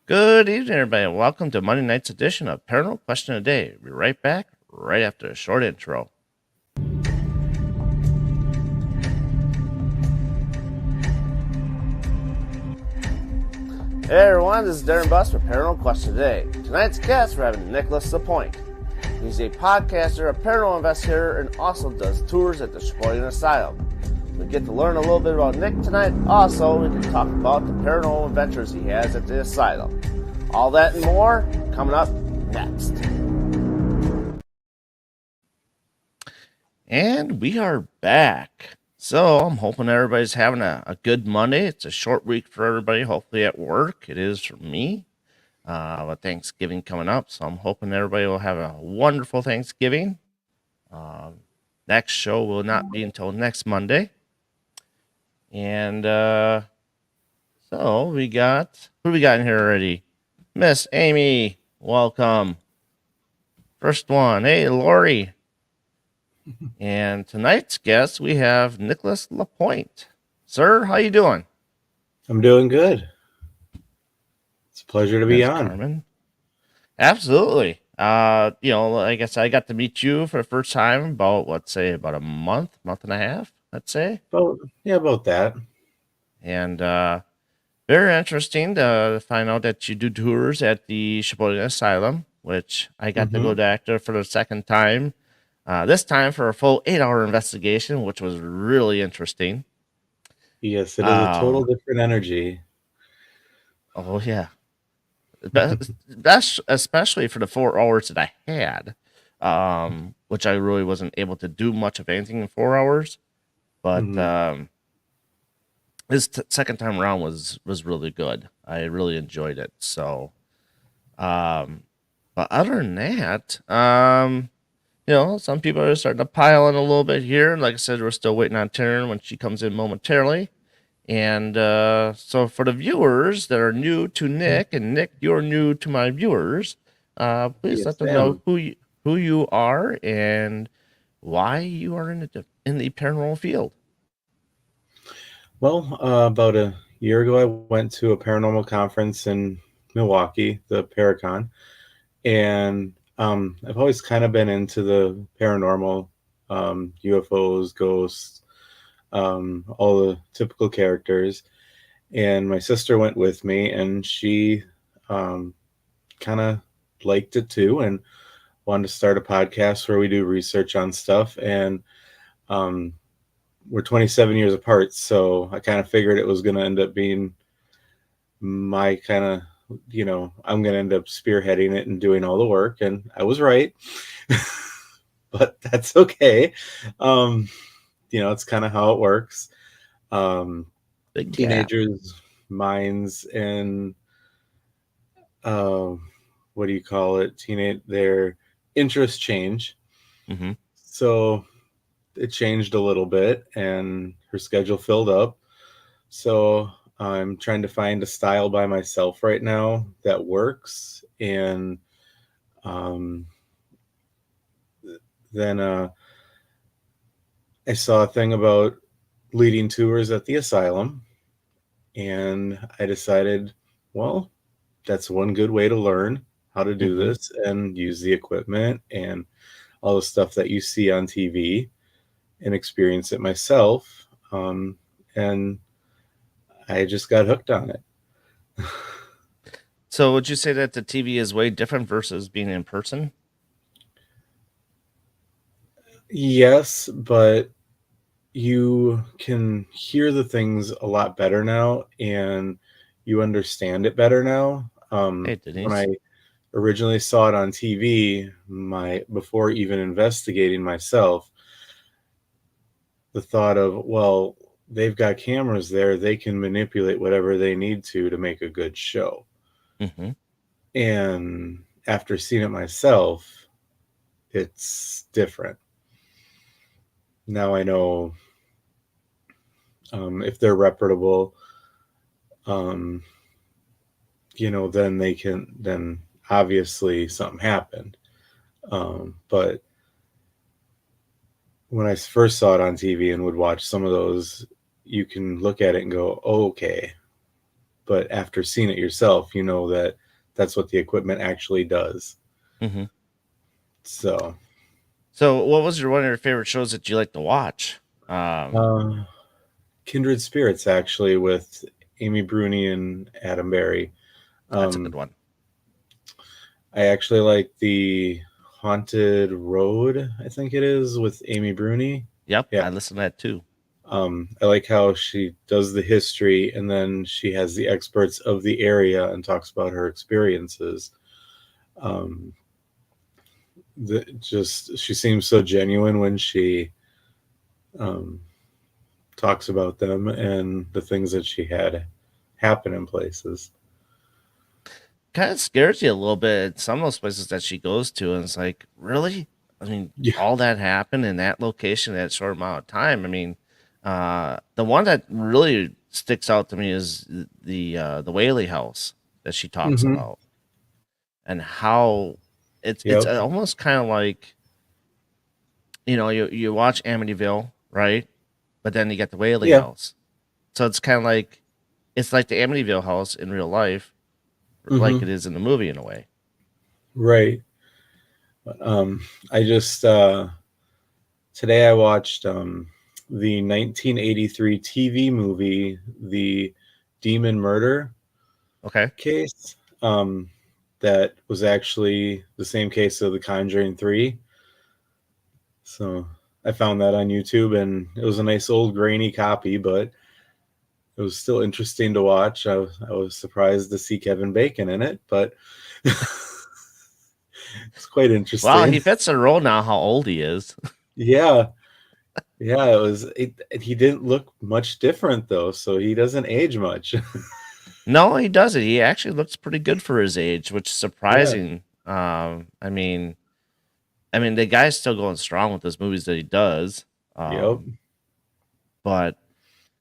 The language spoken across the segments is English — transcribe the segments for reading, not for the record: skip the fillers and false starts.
Good evening, everybody, and welcome to Monday night's edition of Paranormal Question of the Day. We'll be right back right after a short intro. Hey everyone, this is Darren Buss for Paranormal Question of the Day. Tonight's guest, we're having Nicholas LaPoint. He's a podcaster, a paranormal investigator, and also does tours at the Sheboygan asylum. We get to learn a little bit about Nick tonight. Also, we can talk about the paranormal adventures he has at the asylum. All that and more coming up next. And we are back. So I'm hoping everybody's having a good Monday. It's a short week for everybody, hopefully at work. It is for me. With Thanksgiving coming up. So I'm hoping everybody will have a wonderful Thanksgiving. Next show will not be until next Monday. And so we got, who we got in here already? Miss Amy, welcome. First one, hey, Lori. And tonight's guest, we have Nicholas LaPoint. Sir, how you doing? I'm doing good. It's a pleasure to be Miss on. Carmen. Absolutely. I guess I got to meet you for the first time about, about a month and a half, let's say. About that. And very interesting to find out that you do tours at the Sheboygan Asylum, which I got to go back there for the second time. This time for a full 8-hour investigation, which was really interesting. Yes, it is a total different energy. Oh, yeah. That's especially for the 4 hours that I had, which I really wasn't able to do much of anything in 4 hours. But this second time around was really good. I really enjoyed it. So, but other than that, some people are starting to pile in a little bit here. Like I said, we're still waiting on Taryn when she comes in momentarily. And so for the viewers that are new to Nick, and Nick, you're new to my viewers, please let them know who you are and why you are in the paranormal field. Well, about a year ago, I went to a paranormal conference in Milwaukee, the Paracon, and I've always kind of been into the paranormal, UFOs, ghosts, all the typical characters. And my sister went with me, and she kind of liked it too, and wanted to start a podcast where we do research on stuff. And we're 27 years apart, so I kind of figured it was going to end up being my kind of, I'm going to end up spearheading it and doing all the work. And I was right, but that's okay. It's kind of how it works. Teenagers' minds and what do you call it? Their interests change. Mm-hmm. So it changed a little bit, and her schedule filled up. So I'm trying to find a style by myself right now that works. And then I saw a thing about leading tours at the asylum, and I decided, well, that's one good way to learn how to do this and use the equipment and all the stuff that you see on TV and experience it myself. And I just got hooked on it. So would you say that the TV is way different versus being in person? Yes, but you can hear the things a lot better now, and you understand it better now. Hey, Denise. When I originally saw it on TV, before even investigating myself, the thought of, well, they've got cameras there, they can manipulate whatever they need to make a good show. Mm-hmm. And after seeing it myself, it's different. Now I know if they're reputable, then then obviously something happened. But when I first saw it on TV and would watch some of those, you can look at it and go, oh, okay, but after seeing it yourself, you know that that's what the equipment actually does. Hmm. So, So, what was one of your favorite shows that you like to watch? Um, uh, Kindred Spirits actually with Amy Bruni and Adam Berry. that's a good Um, one. I actually like the Haunted Road, I think it is, with Amy Bruni. Yep, Yeah. I listen to that too. I like how she does the history and then she has the experts of the area and talks about her experiences. Um, just she seems so genuine when she um, talks about them and the things that she had happen in places. Kind of scares you a little bit. Some of those places that she goes to, and it's like, really? I mean, Yeah. all that happened in that location in that short amount of time. I mean, the one that really sticks out to me is the Whaley House that she talks Mm-hmm. about, and how it's Yep. almost kind of like, you watch Amityville, right? But then you get the Whaley Yeah. House, so it's like the Amityville house in real life, like Mm-hmm. it is in the movie in a way. Right. Um, I just today I watched the 1983 TV movie, The Demon Murder Okay. Case. That was actually the same case of The Conjuring 3. So I found that on YouTube, and it was a nice old grainy copy, but it was still interesting to watch. I was surprised to see Kevin Bacon in it, but it's quite Well, interesting. he fits the role now. How old he is? Yeah, yeah. It was. He didn't look much different though, so he doesn't age much. No, he doesn't. He actually looks pretty good for his age, which is Yeah. surprising. I mean, the guy's still going strong with his movies that he does. Yep. But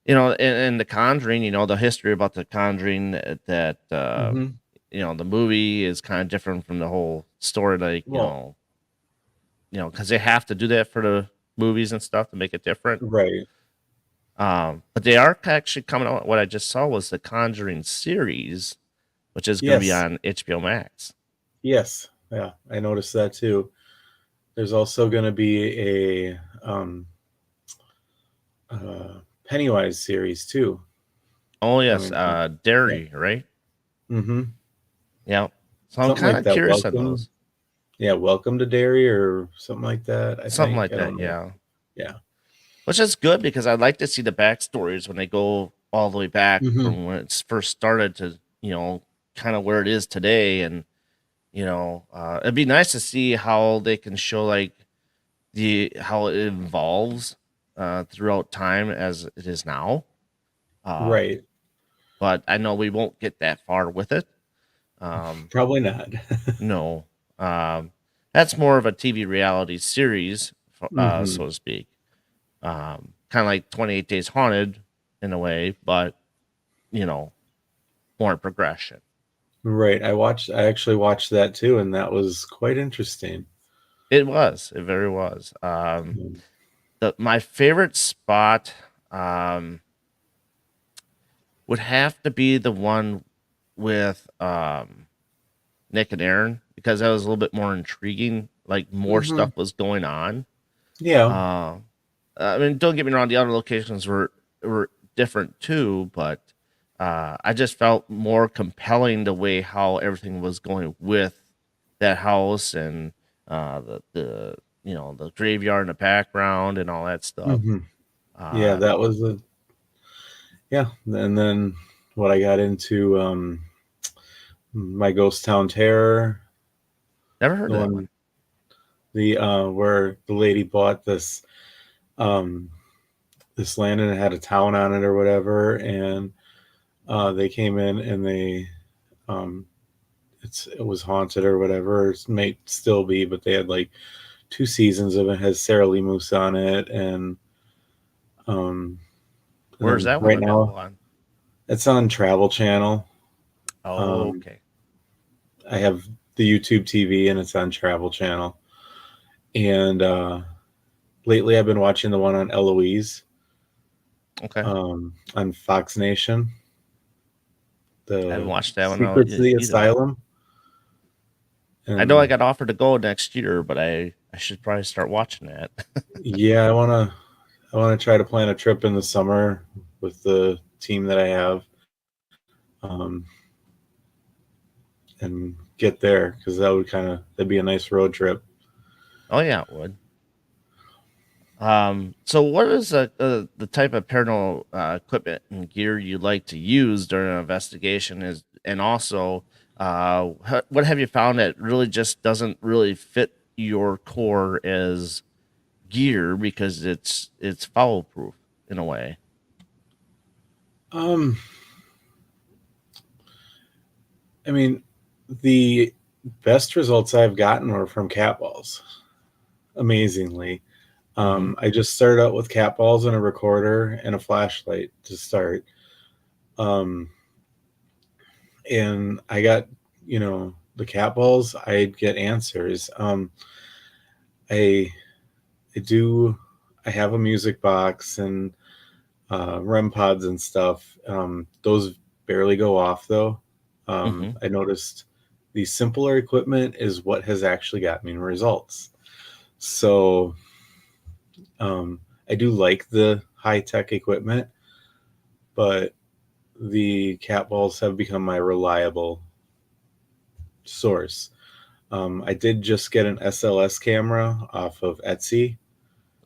in The Conjuring, the history about The Conjuring, that Hmm. the movie is kind of different from the whole story. Like, Well, because they have to do that for the movies and stuff to make it different. right. But they are actually coming out. What I just saw was the Conjuring series, which is going to be Yes. on HBO Max. Yes. Yeah. I noticed that too. There's also going to be a Pennywise series too Oh yes, coming out. Yep. Derry, right? Hmm. Yeah. So I'm Something kind like of that. curious on Welcome. those. Yeah. Welcome to Derry or something like that. I Something think. like I don't that, know. yeah. Yeah. Which is good because I like to see the backstories when they go all the way back Hmm. from when it's first started to, kind of where it is today. And, it'd be nice to see how they can show like the how it evolves throughout time as it is now. Um, Right. but I know we won't get that far with it. Um, Probably not. no. Um, that's more of a TV reality series, Hmm. so to speak. Kind of like 28 Days Haunted in a way, but you know, more progression. Right. I actually watched that too, and that was quite interesting. It very was. My favorite spot um, would have to be the one with Nick and Aaron because that was a little bit more intriguing. Like more Hmm. stuff was going on. Yeah. Uh, I mean, don't get me wrong; the other locations were different too, but I just felt more compelling the way how everything was going with that house and the graveyard in the background and all that stuff. Hmm. Yeah, Uh, that was a yeah. And then what I got into my Ghost Town Terror, Never heard the of that one one. the where the lady bought um this land and it had a town on it or whatever, and they came in and they um it was haunted or whatever. It may still be, but they had like 2 seasons of it. It has Sarah Lee Moose on it, um and Where's then that one right available now on? it's on Travel Channel. Oh, Um, okay. I have the YouTube TV and it's on Travel Channel. And lately I've been watching the one on Eloise Okay. on Fox Nation. I haven't the watched that one out Secrets of the either. Asylum. I know I And got offered to go next year, but I should probably start watching that. yeah, I wanna try to plan a trip in the summer with the team that I have, um, and get there because that'd be a nice road trip. Oh yeah, it would. So what is the type of paranormal equipment and gear you like to use during an investigation? Is and also, what have you found that really just doesn't really fit your core as gear because it's foul proof in a way? Um, I mean, the best results I've gotten were from cat balls. Amazingly, Hmm. I just started out with cat balls and a recorder and a flashlight to start. Um, and I got, the cat balls, I'd get answers. I, I do, I have a music box and REM pods and stuff. Those barely go off though. Hmm. I noticed the simpler equipment is what has actually got me results. So I do like the high tech equipment, but the cat balls have become my reliable source. I did just get an SLS camera off of Etsy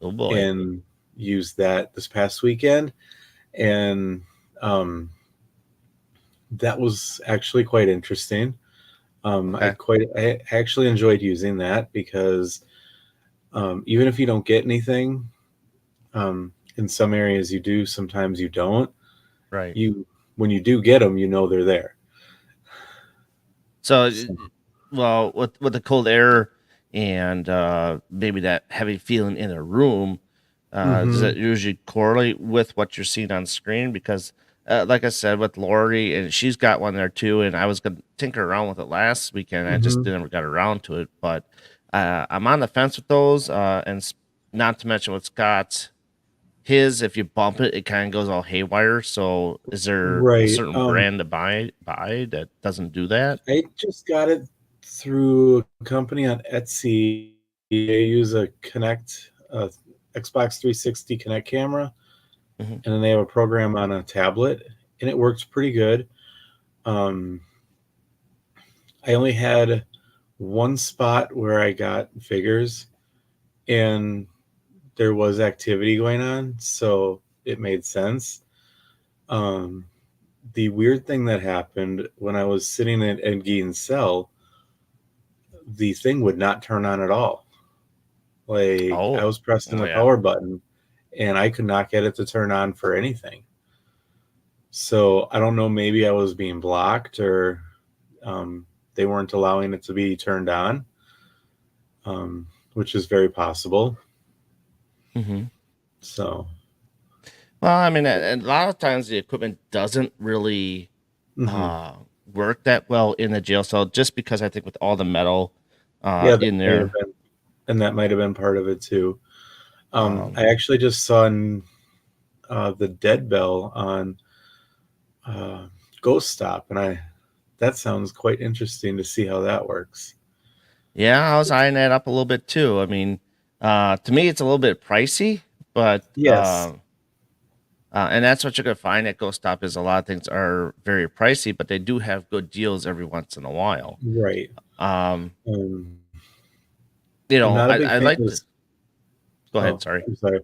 Oh boy. and used that this past weekend, and um, that was actually quite interesting. Okay. I actually enjoyed using that because even if you don't get anything, in some areas you do, sometimes you don't. Right. You When you do get them, they're there. So, So, well, with the cold air and maybe that heavy feeling in a room, does hmm it usually correlate with what you're seeing on screen? Because, like I said, with Lori, and she's got one there too, and I was gonna tinker around with it last weekend. I just hmm didn't ever got around to it, but I'm on the fence with those, not to mention with Scott's. His, if you bump it, it kind of goes all haywire. So, is there a right. certain brand to buy that doesn't do that? I just got it through a company on Etsy. They use a Xbox 360 Connect camera, Hmm. and then they have a program on a tablet, and it works pretty good. Um, I only had one spot where I got figures, and there was activity going on, so it made sense. Um, the weird thing that happened when I was sitting in Ed Gein's cell, the thing would not turn on at all. Like I Oh, was pressing oh the yeah. power button and I could not get it to turn on for anything. So I don't know, maybe I was being blocked or um, they weren't allowing it to be turned on, which is very possible. Hmm. So, Well, I mean, a lot of times the equipment doesn't really mhm. uh, work that well in the jail cell, just because I think with all the metal Yeah, that in may have there. been, and that might have been part of it too. Um, I actually just saw the dead bell on uh, Ghost Stop, and that sounds quite interesting to see how that works. yeah, I was eyeing that up a little bit too. I mean, to me, it's a little bit pricey, but Yes, and that's what you're gonna find at Ghost Stop is a lot of things are very pricey, but they do have good deals every once in a while. right. Um, Um, you I'm know, not a big I fan like of to this. go ahead. Oh, Sorry. I'm sorry.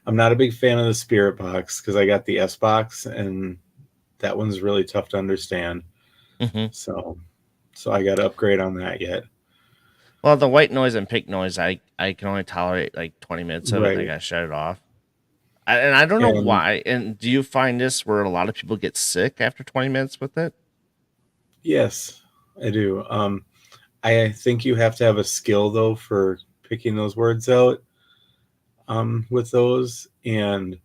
I'm not a big fan of the Spirit box because I got the S box, and that one's really tough to understand. Hmm. So, so I got to upgrade on that yet. Well, the white noise and pink noise, I can only tolerate like 20 minutes of it, and I Right. gotta shut it off. And I don't know And why. And do you find this where a lot of people get sick after 20 minutes with it? yes, I do. I think you have to have a skill though for picking those words out with those, and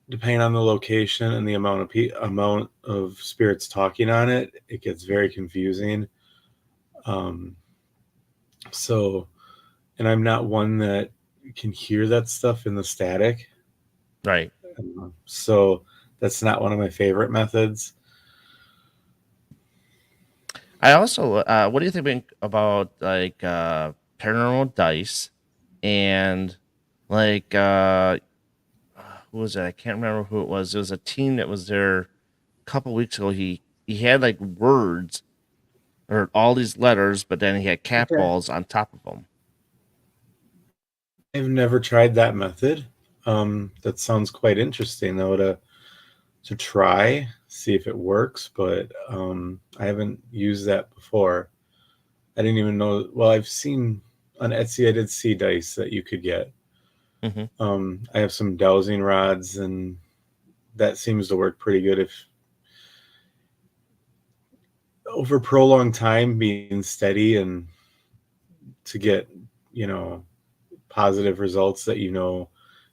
depending on the location and the amount of spirits talking on it, it gets very confusing. Um, so, and I'm not one that can hear that stuff in the static. Right. So that's not one of my favorite methods. I also, what do you think about like paranormal dice and like who was it? I can't remember who it was. It was a team that was there a couple weeks ago. He had like words or all these letters, but then he had cat Okay. balls on top of them. I've never tried that method. That sounds quite interesting though to try, see if it works, but I haven't used that before. I didn't even know. Well, I've seen on Etsy, I did see dice that you could get. Hmm. I have some dowsing rods, and that seems to work pretty good if over prolonged time being steady and to get, you know, positive results that you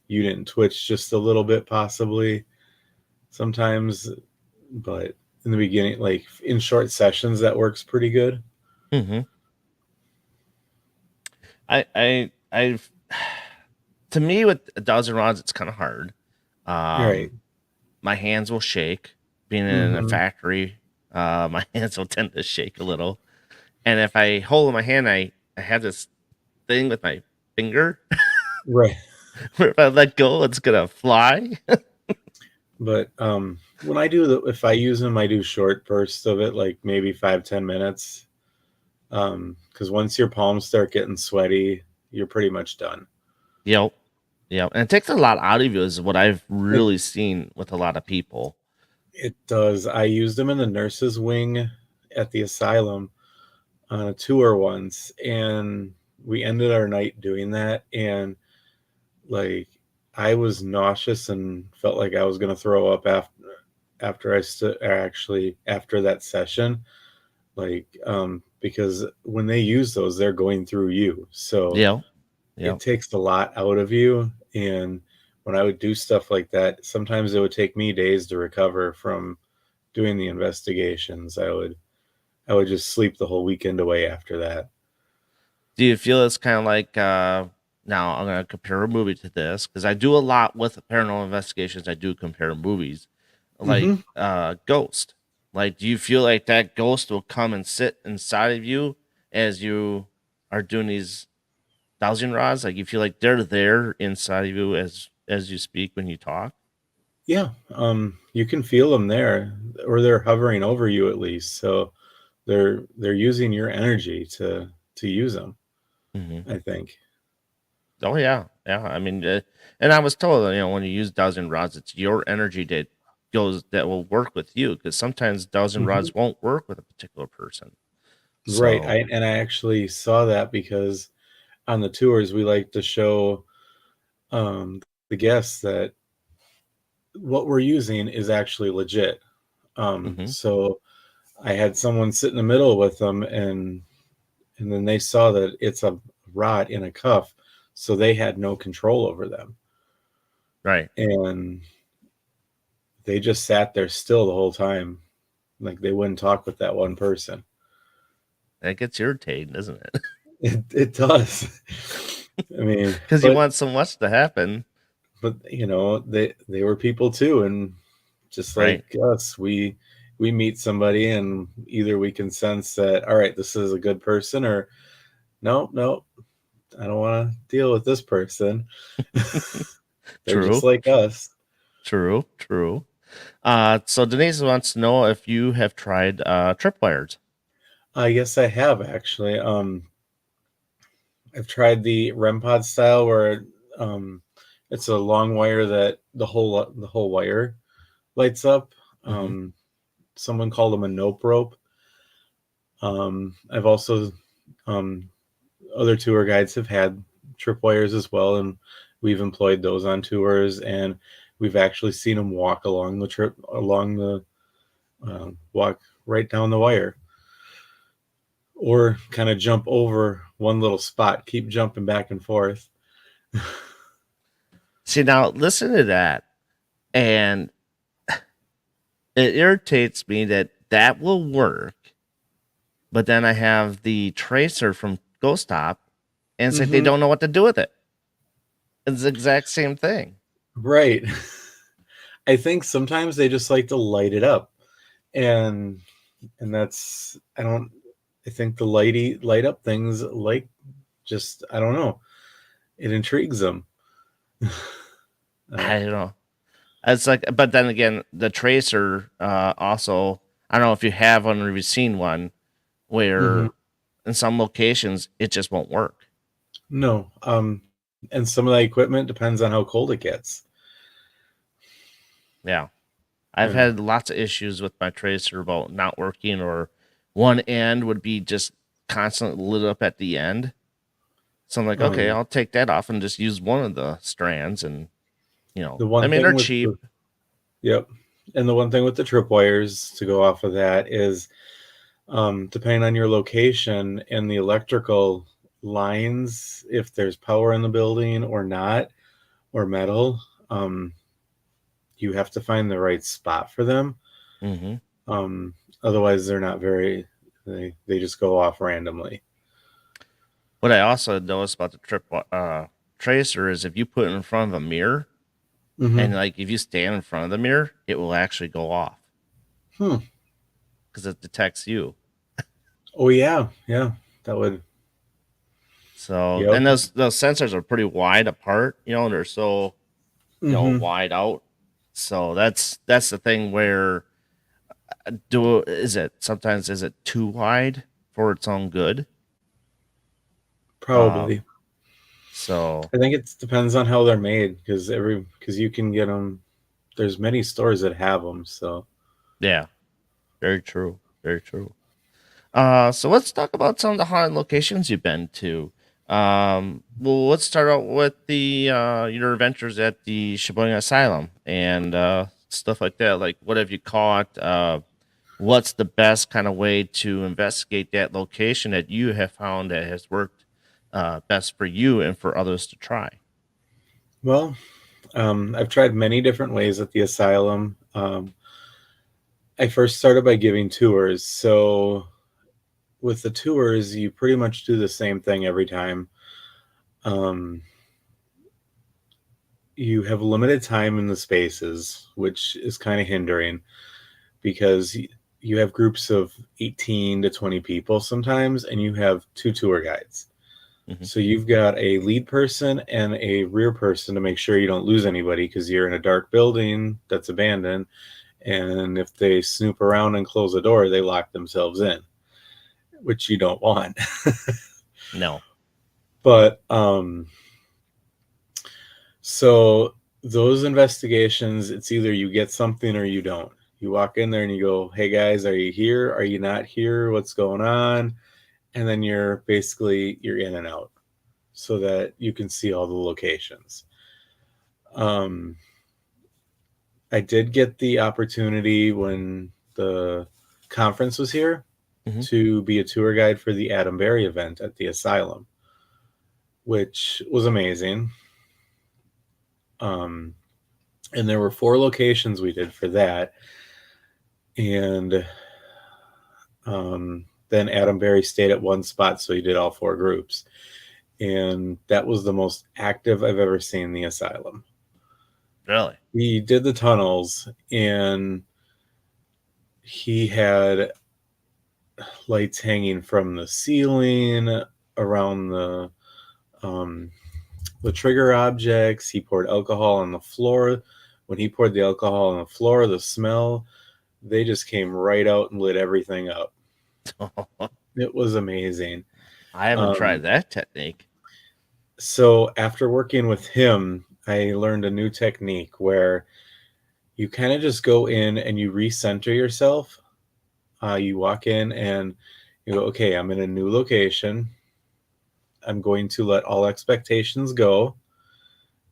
didn't twitch just a little bit possibly sometimes, but in the beginning, like in short sessions, that works pretty good. Hmm. I've to me with a dozen rods, it's kind of hard. Right. Um, my hands will shake. Being in a Mm-hmm. factory, my hands will tend to shake a little. And if I hold in my hand, I have this thing with my finger Right. where if I let go, it's gonna fly. But when I do if I use them, I do short bursts of it, like maybe 5-10 minutes. Because once your palms start getting sweaty, you're pretty much done. Yep. Yep. And it takes a lot out of you is what I've It really seen with a lot of people. it does. I used them in the nurses' wing at the asylum on a tour once, and we ended our night doing that. And like, I was nauseous and felt like I was gonna throw up after I stood actually after that session. Like, because when they use those, they're going through you, so Yep. it Yep. takes a lot out of you. And when I would do stuff like that, sometimes it would take me days to recover from doing the investigations. I would just sleep the whole weekend away after that. Do you feel it's kind of like now I'm gonna compare a movie to this because I do a lot with paranormal investigations. I do compare movies like Hmm. Ghost. Like, do you feel like that ghost will come and sit inside of you as you are doing these dowsing rods? Like, you feel like they're there inside of you as you speak when you talk. Yeah, you can feel them there, or they're hovering over you at least. So they're using your energy to use them. Hmm. I think. Oh yeah, yeah. I mean, and I was told, when you use dowsing rods, it's your energy that will work with you because sometimes dowsing Hmm. rods won't work with a particular person. Right. So, I actually saw that because on the tours we like to show the guests that what we're using is actually legit. hmm. So I had someone sit in the middle with them, and then they saw that it's a rod in a cuff, so they had no control over them, Right. and they just sat there still the whole time, like they wouldn't talk with that one person. That gets irritating, doesn't it? It does. I mean, Because you want so much to happen, but they were people too, and just right? like us, we meet somebody, and either we can sense that, all right, this is a good person, or no, no, I don't want to deal with this person. They're just True. like us. True. True. So Denise wants to know if you have tried tripwires. Yes, I have actually. I've tried the REM pod style where um, it's a long wire that the whole wire lights up. Hmm. Someone called them a nope rope. I've also um, other tour guides have had tripwires as well, and we've employed those on tours, and we've actually seen them walk along the trip along the walk right down the wire, or kind of jump over one little spot, keep jumping back and forth. See, now listen to that, and it irritates me that that will work, but then I have the tracer from Ghost Stop, and it's like they Hmm. don't know what to do with it. It's the exact same thing. Right. I think sometimes they just like to light it up, and And that's I think the light up things, like, just, I don't know, it intrigues them. uh, I don't know. It's like, but then again, the tracer also. I don't know if you have one or you've seen one mhm. where in some locations it just won't work. No, and some of that equipment depends on how cold it gets. Yeah, I've And had lots of issues with my tracer about not working, or one end would be just constantly lit up at the end. So I'm like, okay, um, I'll take that off and just use one of the strands, and the I one mean, they're thing with cheap. the yep, and the one thing with the tripwires, to go off of that, is depending on your location and the electrical lines, if there's power in the building or not, or metal, um, you have to find the right spot for them. Hmm. Um, Otherwise, they're not very. They just go off randomly. What I also noticed about the tracer is if you put it in front of a mirror, Hmm. and like if you stand in front of the mirror, it will actually go off Hmm. because it detects you. Oh yeah, yeah. That would. So, Yep. and those sensors are pretty wide apart. They're so Hmm. wide out. So that's the thing where do is it sometimes is it too wide for its own good? Probably. Um, so I think it depends on how they're made, because you can get them. There's many stores that have them. So. yeah, very true, very true. So let's talk about some of the haunted locations you've been to. Well, let's start out with the your adventures at the Sheboygan Asylum and stuff like that. Like, what have you caught? What's the best kind of way to investigate that location that you have found that has worked best for you and for others to try? Well, I've tried many different ways at the asylum. I first started by giving tours. So with the tours, you pretty much do the same thing every time. Um, you have limited time in the spaces, which is kind of hindering, because you have groups of 18 to 20 people sometimes, and you have two tour guides. Hmm. So you've got a lead person and a rear person to make sure you don't lose anybody, because you're in a dark building that's abandoned. And if they snoop around and close the door, they lock themselves in, which you don't want. No. But so those investigations, it's either you get something or you don't. You walk in there and you go, "Hey guys, are you here? Are you not here? What's going on?" And then you're in and out, so that you can see all the locations. Um, I did get the opportunity when the conference was here Hmm. to be a tour guide for the Adam Berry event at the asylum, which was amazing. Um, and there were 4 locations we did for that. And then Adam Berry stayed at one spot, so he did all 4 groups. And that was the most active I've ever seen the asylum. Really? He did the tunnels, and he had lights hanging from the ceiling around um, the trigger objects. He poured alcohol on the floor. When he poured the alcohol on the floor, the smell, they just came right out and lit everything up. It was amazing. I haven't tried Um, that technique. so after working with him, I learned a new technique where you kind of just go in and you recenter yourself. You walk in and you go, okay, I'm in a new location. I'm going to let all expectations go.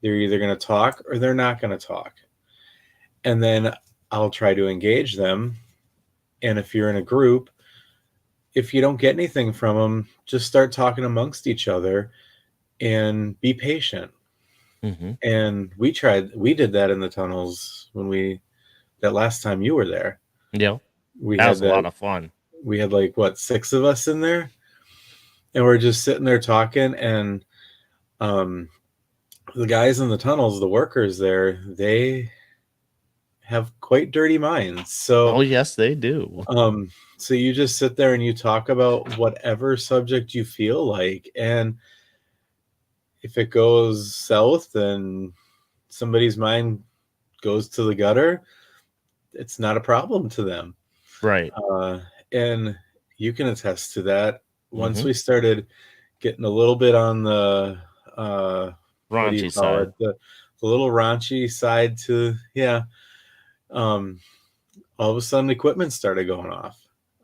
They're either going to talk or they're not going to talk. And then I'll try to engage them. And if you're in a group, if you don't get anything from them, just start talking amongst each other and be patient. Hmm. And we did that in the tunnels that last time you were there. Yeah, We that had was a that, lot of fun. we had like what, 6 of us in there, and we're just sitting there talking. And the guys in the tunnels, the workers there, they have quite dirty minds. Oh, yes, they do. Um, so you just sit there and you talk about whatever subject you feel like, and if it goes south and somebody's mind goes to the gutter, it's not a problem to them. Right. Uh, and you can attest to that. Once Mhm. we started getting a little bit on the what do you Raunchy call side. it? The little raunchy side to yeah. Um, all of a sudden equipment started going off.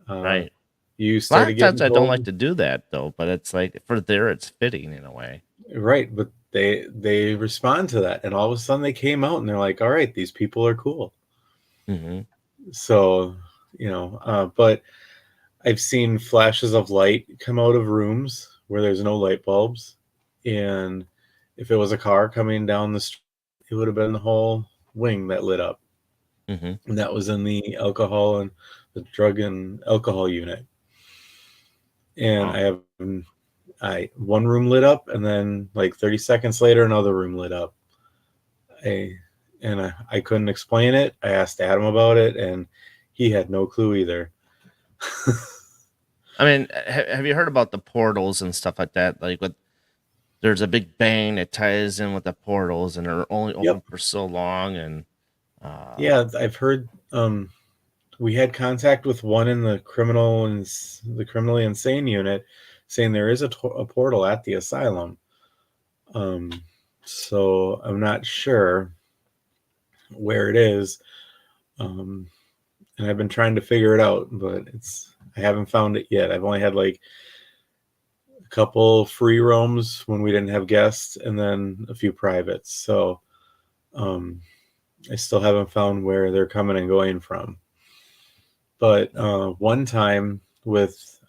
Uh, Right. you A lot started of times getting I don't like told to do that though, but it's like for there it's fitting in a way. right, but they respond to that, and all of a sudden they came out and they're like, all right, these people are cool. Mhm. So but I've seen flashes of light come out of rooms where there's no light bulbs, and if it was a car coming down the street, it would have been the whole wing that lit up, Mhm. and that was in the alcohol and the drug and alcohol unit. And Wow. I have I one room lit up, and then like 30 seconds later, another room lit up. I I couldn't explain it. I asked Adam about it, and he had no clue either. I mean, have you heard about the portals and stuff like that? Like with there's a big bang that ties in with the portals and they're only Yep. open for so long and uh Yeah, I've heard. We had contact with one in the criminally insane unit, saying there is a portal at the asylum. Um, so I'm not sure where it is, um, and I've been trying to figure it out, but I haven't found it yet. I've only had like a couple free roams when we didn't have guests, and then a few privates. So um, I still haven't found where they're coming and going from. But one time with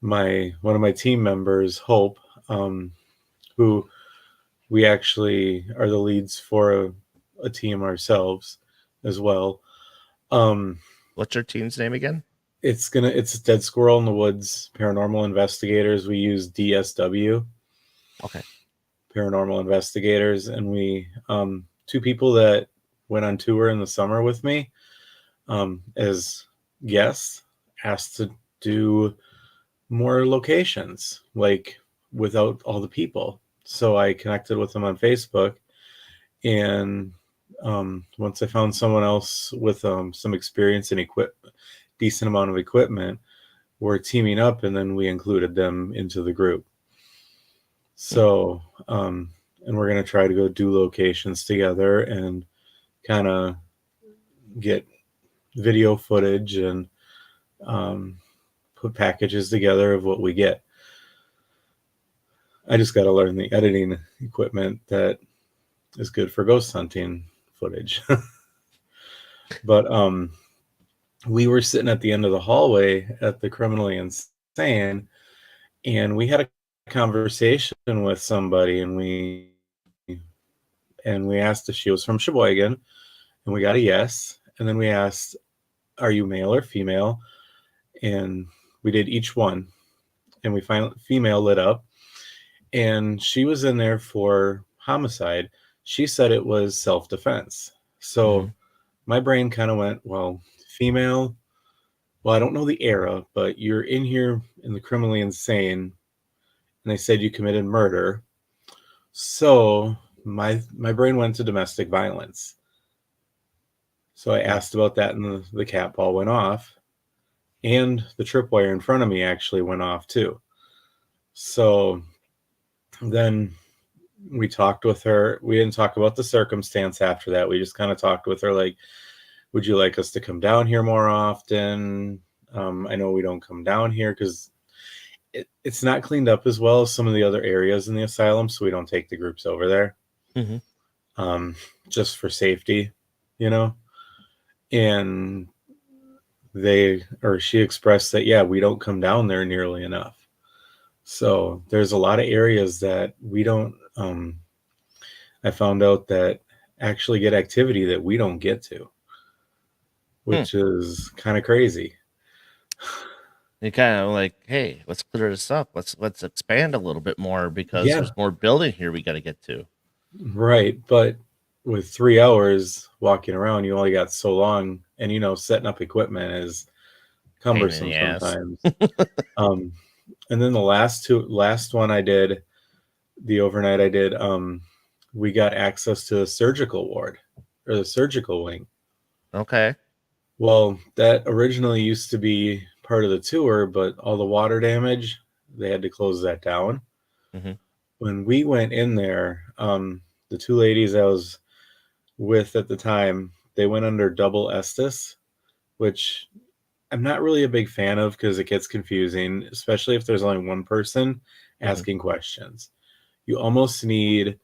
my one of my team members, Hope, um, who we actually are the leads for a team ourselves as well. Um, what's your team's name again? it's Dead Squirrel in the Woods Paranormal Investigators. We use DSW Okay. Paranormal Investigators, and we two people that went on tour in the summer with me as guests asked to do more locations, like without all the people. So I connected with them on Facebook, and once I found someone else with some experience and decent amount of equipment, we're teaming up, and then we included them into the group. Hmm. So, and we're gonna try to go do locations together and kind of get video footage and um, put packages together of what we get. I just got to learn the editing equipment that is good for ghost hunting footage. But we were sitting at the end of the hallway at the criminally insane, and we had a conversation with somebody, and we asked if she was from Sheboygan, and we got a yes. And then we asked, "Are you male or female?" And we did each one, and we finally female lit up, and she was in there for homicide. She said it was self defense. So Mhm. my brain kind of went, well, female. Well, I don't know the era, but you're in here in the criminally insane, and they said you committed murder. So my brain went to domestic violence. So I Hmm. asked about that, and the cat ball went off, and the tripwire in front of me actually went off too. So then we talked with her. We didn't talk about the circumstance after that. We just kind of talked with her like, would you like us to come down here more often? I know we don't come down here because it's not cleaned up as well as some of the other areas in the asylum, so we don't take the groups over there Mhm. um, just for safety, you know. And she expressed that yeah, we don't come down there nearly enough. So there's a lot of areas that we don't. I found out that actually get activity that we don't get to, Hmm. which is kind of crazy. You kind of like, hey, let's clear this up. Let's expand a little bit more because Yeah, there's more building here we got to get to. right. But with 3 hours walking around, you only got so long, and setting up equipment is Pain in cumbersome the ass. sometimes. um, and then the last one I did, the overnight I did, we got access to the surgical ward or the surgical wing. Okay. Well, that originally used to be part of the tour, but all the water damage, they had to close that down. Hmm. When we went in there, the two ladies I was with at the time, they went under double Estes, which I'm not really a big fan of because it gets confusing, especially if there's only one person Hmm. asking questions. You almost need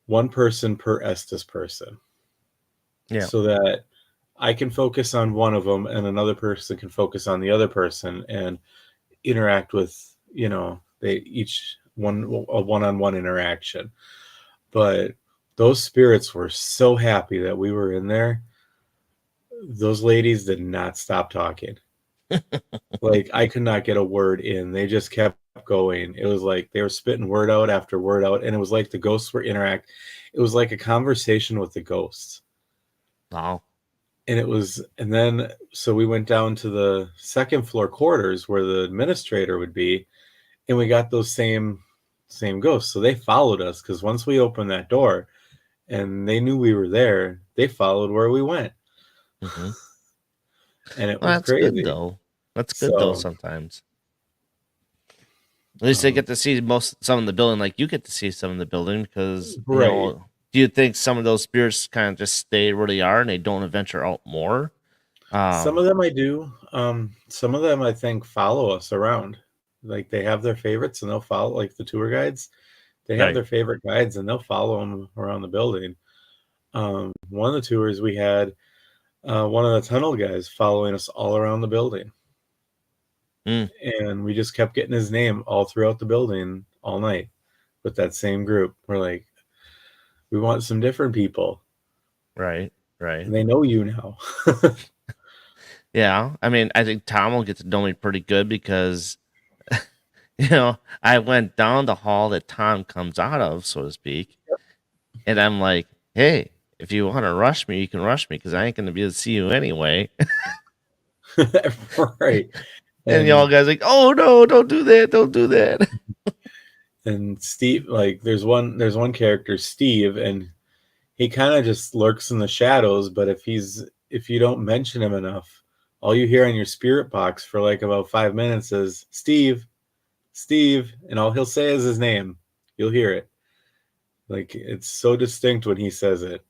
one person per Estes person Yeah. so that I can focus on one of them and another person can focus on the other person and interact with, they each a one-on-one interaction. But those spirits were so happy that we were in there. Those ladies did not stop talking. Like I could not get a word in. They just kept going. It was like they were spitting word out after word out, and it was like the ghosts were interact. It was like a conversation with the ghosts. Wow. And then so we went down to the second floor quarters where the administrator would be, and we got those same ghosts. So they followed us because once we opened that door and they knew we were there, they followed where we went, Hmm. and it Well, was that's good crazy. though. That's good though. So, Sometimes at least they um, get to see some of the building, like you get to see some of the building, because right. Do you think some of those spirits kind of just stay where they are and they don't venture out more? Some Um. of them I do. Some of them I think follow us around. Like they have their favorites and they'll follow, like the tour guides. They have Right. their favorite guides and they'll follow them around the building. One of the tours we had, one of the tunnel guys following us all around the building. Mm, And we just kept getting his name all throughout the building all night with that same group. We're like, we want some different people. right. Right. And they know you now. Yeah. I mean, I think Tom will get to know me pretty good because I went down the hall that Tom comes out of, so to speak, and I'm like, hey, if you want to rush me, you can rush me because I ain't going to be able to see you anyway. Right. And y'all And guys like, oh no, don't do that, don't do that. Steve, like there's one character, Steve, and he kind of just lurks in the shadows, but if you don't mention him enough, all you hear on your spirit box for like about 5 minutes is Steve, Steve, and all he'll say is his name. You'll hear it. Like it's so distinct when he says it.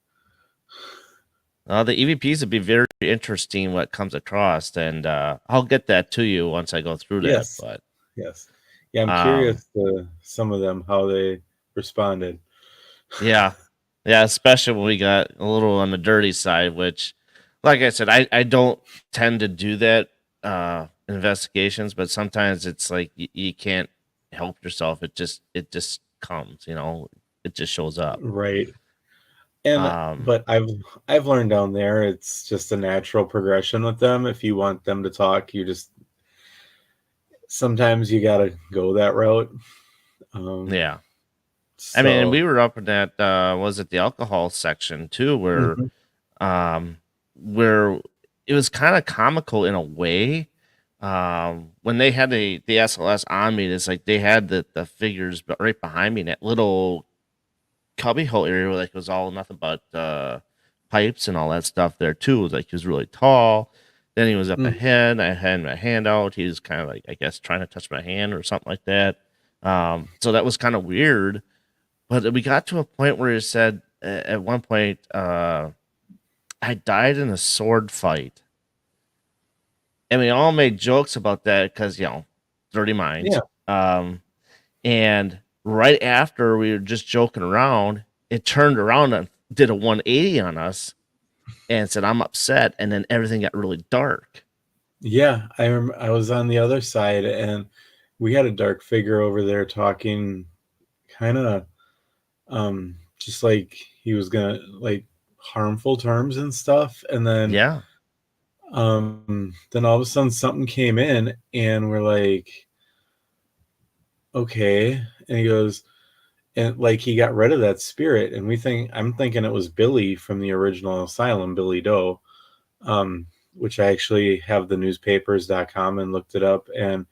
The EVPs would be very interesting what comes across, and I'll get that to you once I go through that. Yes. But Yes. Yeah, I'm um, curious to some of them how they responded. yeah, yeah, especially when we got a little on the dirty side, which, like I said, I don't tend to do that investigations, but sometimes it's like you can't help yourself. It just comes, it just shows up. Right. And Um, but I've learned down there it's just a natural progression with them. If you want them to talk, you just sometimes you gotta go that route. Um, yeah. I mean, and so we were up in that was it the alcohol section too, mhm. um where it was kind of comical in a way. When they had the SLS on me, it's like they had the figures right behind me in that little cubby hole area where like it was all nothing but pipes and all that stuff there too. It was like he was really tall. Then he was up Mhm. ahead. I had my hand out. He was kind of like, I guess, trying to touch my hand or something like that. So that was kind of weird. But we got to a point where he said at one point, I died in a sword fight. And we all made jokes about that because, dirty Yeah. minds. And right after we were just joking around, it turned around and did a 180 on us and said, I'm upset. And then everything got really dark. Yeah, I was on the other side and we had a dark figure over there talking kind of just like he was gonna like harmful terms and stuff. And Yeah. then all of a sudden something came in and we're like, okay. And he goes, and like he got rid of that spirit, and I'm thinking it was Billy from the original Asylum, Billy Doe, which I actually have the newspapers.com and looked it up. And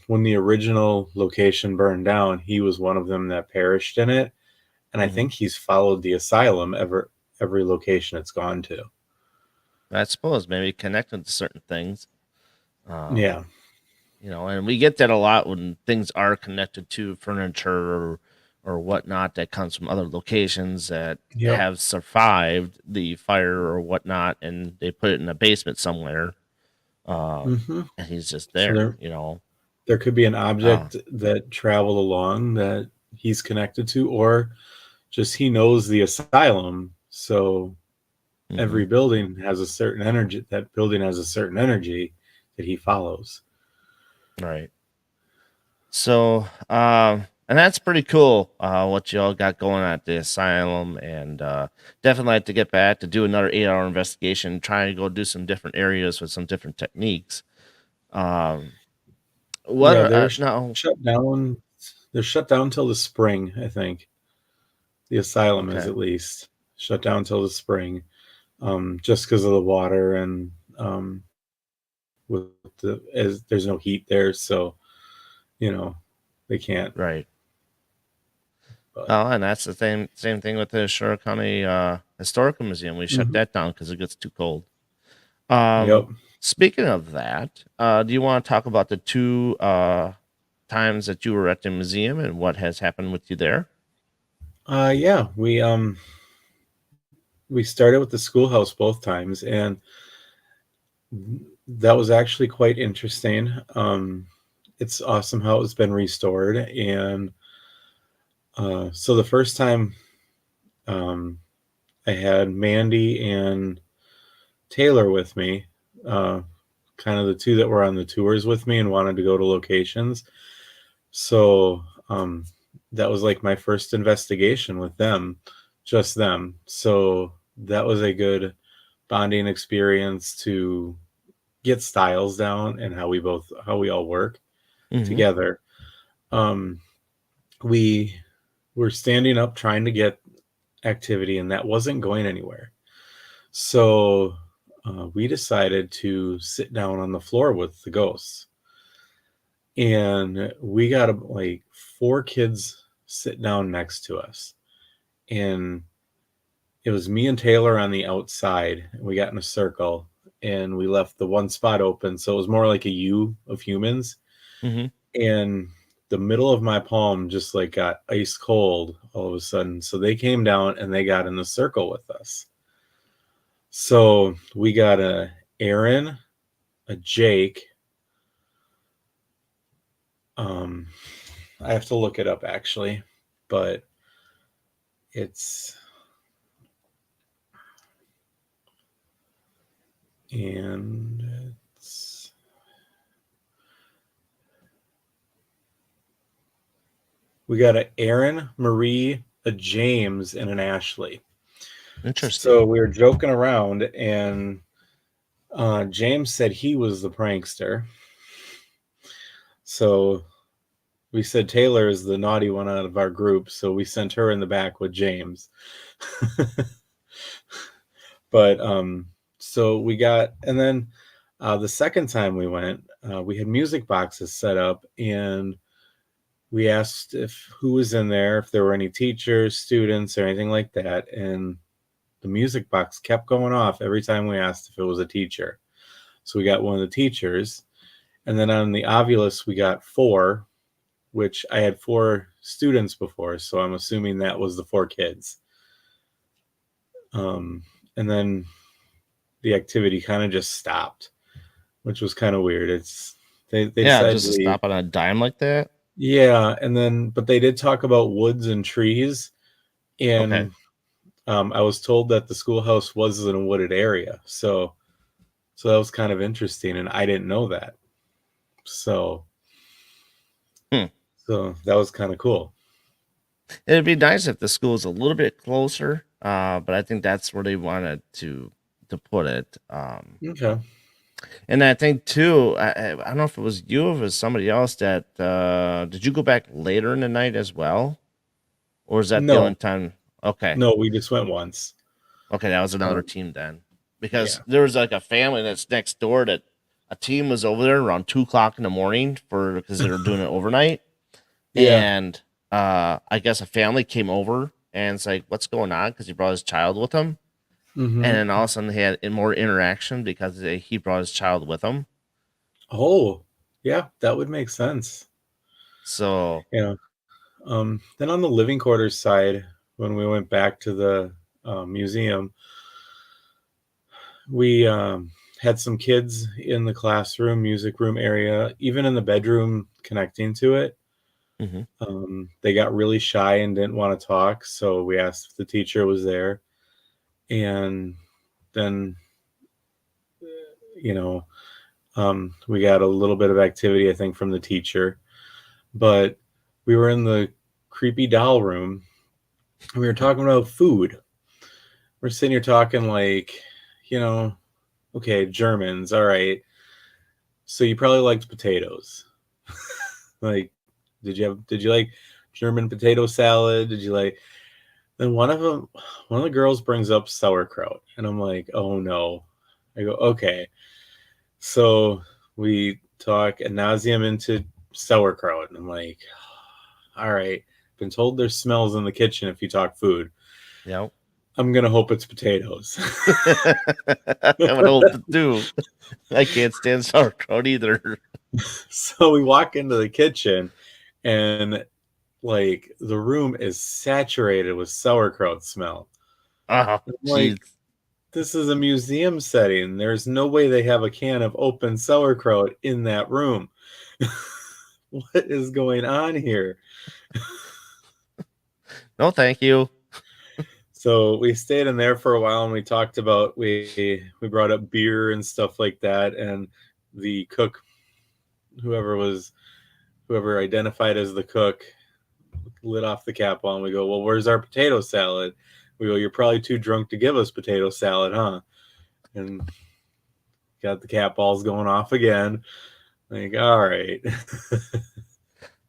when the original location burned down, he was one of them that perished in it. And I Hmm. think he's followed the asylum every location it's gone to. I suppose maybe connected to certain things. Um, Yeah. and we get that a lot when things are connected to furniture or whatnot that comes from other locations that Yep. have survived the fire or whatnot, and they put it in a basement somewhere. hmm And he's just So there. there could be an Uh, object that traveled along that he's connected to, or just he knows the asylum. So mhm, every building has a certain energy. That building has a certain energy that he follows. right. So, and that's pretty cool. What y'all got going at the asylum, and definitely like to get back to do another 8 hour investigation, try to go do some different areas with some different techniques. Um, what Yeah, are no? shut down. They're shut down till the spring, I think. The asylum is Okay, at least shut down till the spring, just because of the water and with as there's no heat there, so you know they can't. right. But Oh, and that's the same thing with the Shore County Historical Museum. We shut mhm. that down because it gets too cold. Um, Yep. Speaking of that, do you want to talk about the two times that you were at the museum and what has happened with you there? Yeah, we started with the schoolhouse both times, and that was actually quite interesting. It's awesome how it's been restored, and so the first time, um, I had Mandy and Taylor with me, uh, kind of the two that were on the tours with me and wanted to go to locations. So that was like my first investigation with them, just them. So that was a good bonding experience to get styles down and how we all work Hmm. together. Um, we were standing up trying to get activity, and that wasn't going anywhere. So we decided to sit down on the floor with the ghosts, and we got like four kids sit down next to us, and it was me and Taylor on the outside. We got in a circle, and we left the one spot open, so it was more like a U of humans. Hmm. And the middle of my palm just like got ice cold all of a sudden. So they came down and they got in the circle with us. So we got a Aaron, a Jake. Um, I have to look it up actually, but it's and it's we got a Aaron, Marie, a James, and an Ashley. Interesting. So we were joking around, and James said he was the prankster. So we said Taylor is the naughty one out of our group, so we sent her in the back with James. But so we got, and then the second time we went, we had music boxes set up, and we asked if who was in there, if there were any teachers, students, or anything like that, and the music box kept going off every time we asked if it was a teacher. So we got one of the teachers, and then on the Ovulus we got four, which I had four students before, so I'm assuming that was the four kids. Um, and then the activity kind of just stopped, which was kind of weird. They Yeah, decided just to to leave. stop on a dime like that. Yeah, and then but they did talk about woods and trees, Okay. and I was told that the schoolhouse was in a wooded area, so that was kind of interesting, and I didn't know that. So Hmm. so that was kind of cool. It'd be nice if the school was a little bit closer, but I think that's where they wanted to put it. Okay. And I think too, I don't know if it was you or if it was somebody else that did you go back later in the night as well? or was that the only No, time? Okay, no, we just went once. okay, that was another Um, team then, because yeah. there was like a family that's next door that a team was over there around 2 o'clock in the morning for because they were doing it overnight, Yeah. and I guess a family came over and it's like, what's going on? Because he brought his child with him, and then Hmm. all of a sudden he had more interaction because he brought his child with him. Oh, yeah, that would make sense. So, Yeah. Then on the living quarters side, when we went back to the museum, we had some kids in the classroom, music room area, even in the bedroom connecting to it. mhm. They got really shy and didn't want to talk, so we asked if the teacher was there. And then, you know, we got a little bit of activity, I think, from the teacher. But we were in the creepy doll room and we were talking about food. We're sitting here talking like, you know, okay, Germans, all right. So you probably liked potatoes. Like, did you like German potato salad? Did you like then one of the girls brings up sauerkraut and I'm like, oh no. I go, okay. So we talk ad nauseum into sauerkraut and I'm like, all right. Been told there's smells in the kitchen if you talk food. Yep. I'm gonna hope it's potatoes. I would hope it too. I can't stand sauerkraut either. So we walk into the kitchen and like the room is saturated with sauerkraut smell. Oh, I'm jeez. like, this is a museum setting. There's no way they have a can of open sauerkraut in that room. What is going on here? No, thank you. So we stayed in there for a while and we talked about we brought up beer and stuff like that and the cook whoever was whoever identified as the cook lit off the cap on. We go, well, where's our potato salad? We go, you're probably too drunk to give us potato salad, huh? And got the cat balls going off again. Like, all right.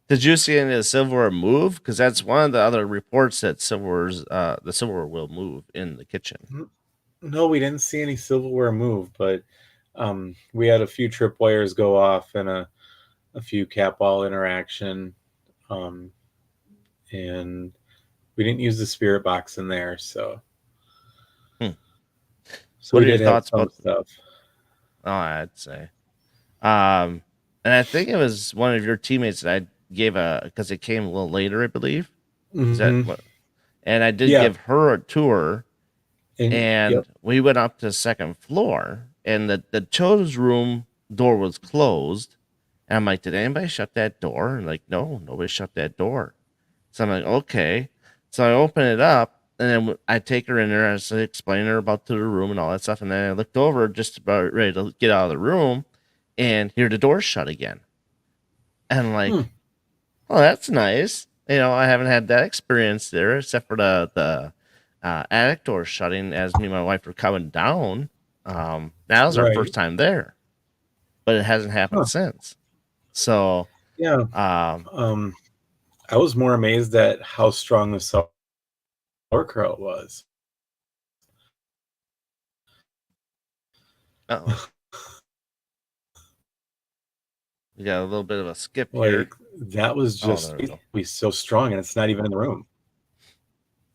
Did you see any of the silverware move? Because that's one of the other reports that the silverware will move in the kitchen. No, we didn't see any silverware move, but we had a few tripwires go off and a few cat ball interaction. Um, and we didn't use the spirit box in there, Hmm. so What we are your did have thoughts some about? stuff. Oh, I'd say. Um, and I think it was one of your teammates that I gave a because it came a little later, I believe. Is that Hmm. what? And I did Yeah, give her a tour, and and yep. we went up to the second floor, and the children's room door was closed. And I'm like, did anybody shut that door? And like, no, nobody shut that door. So I'm like, okay. So I open it up, and then I take her in there and I explain her about to the room and all that stuff. And then I looked over, just about ready to get out of the room, and hear the door shut again. And I'm Hmm, like, oh, that's nice. I haven't had that experience there, except for the attic door shutting as me and my wife were coming down. That was our right. first time there, but it hasn't happened Huh. since. So, Yeah. um, Um, I was more amazed at how strong the sauerkraut was. oh, we got a little bit of a skip here. Like that was Oh, just there we go. be so strong, and it's not even in the room.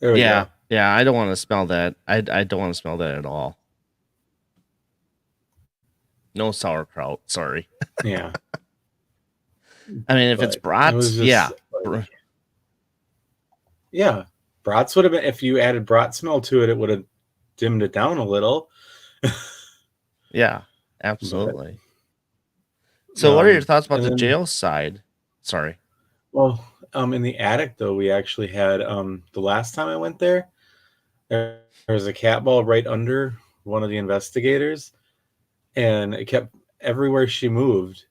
There we Yeah, go. yeah. I don't want to smell that. I don't want to smell that at all. No sauerkraut. Sorry. Yeah, I mean, if it's but it was brats, just yeah. like yeah, brats would have been if you added brat smell to it, it would have dimmed it down a little. Yeah, But absolutely. So, what are your thoughts about and the then jail side? Sorry. well, in the attic though, we actually had the last time I went there, there was a cat ball right under one of the investigators, and it kept everywhere she moved.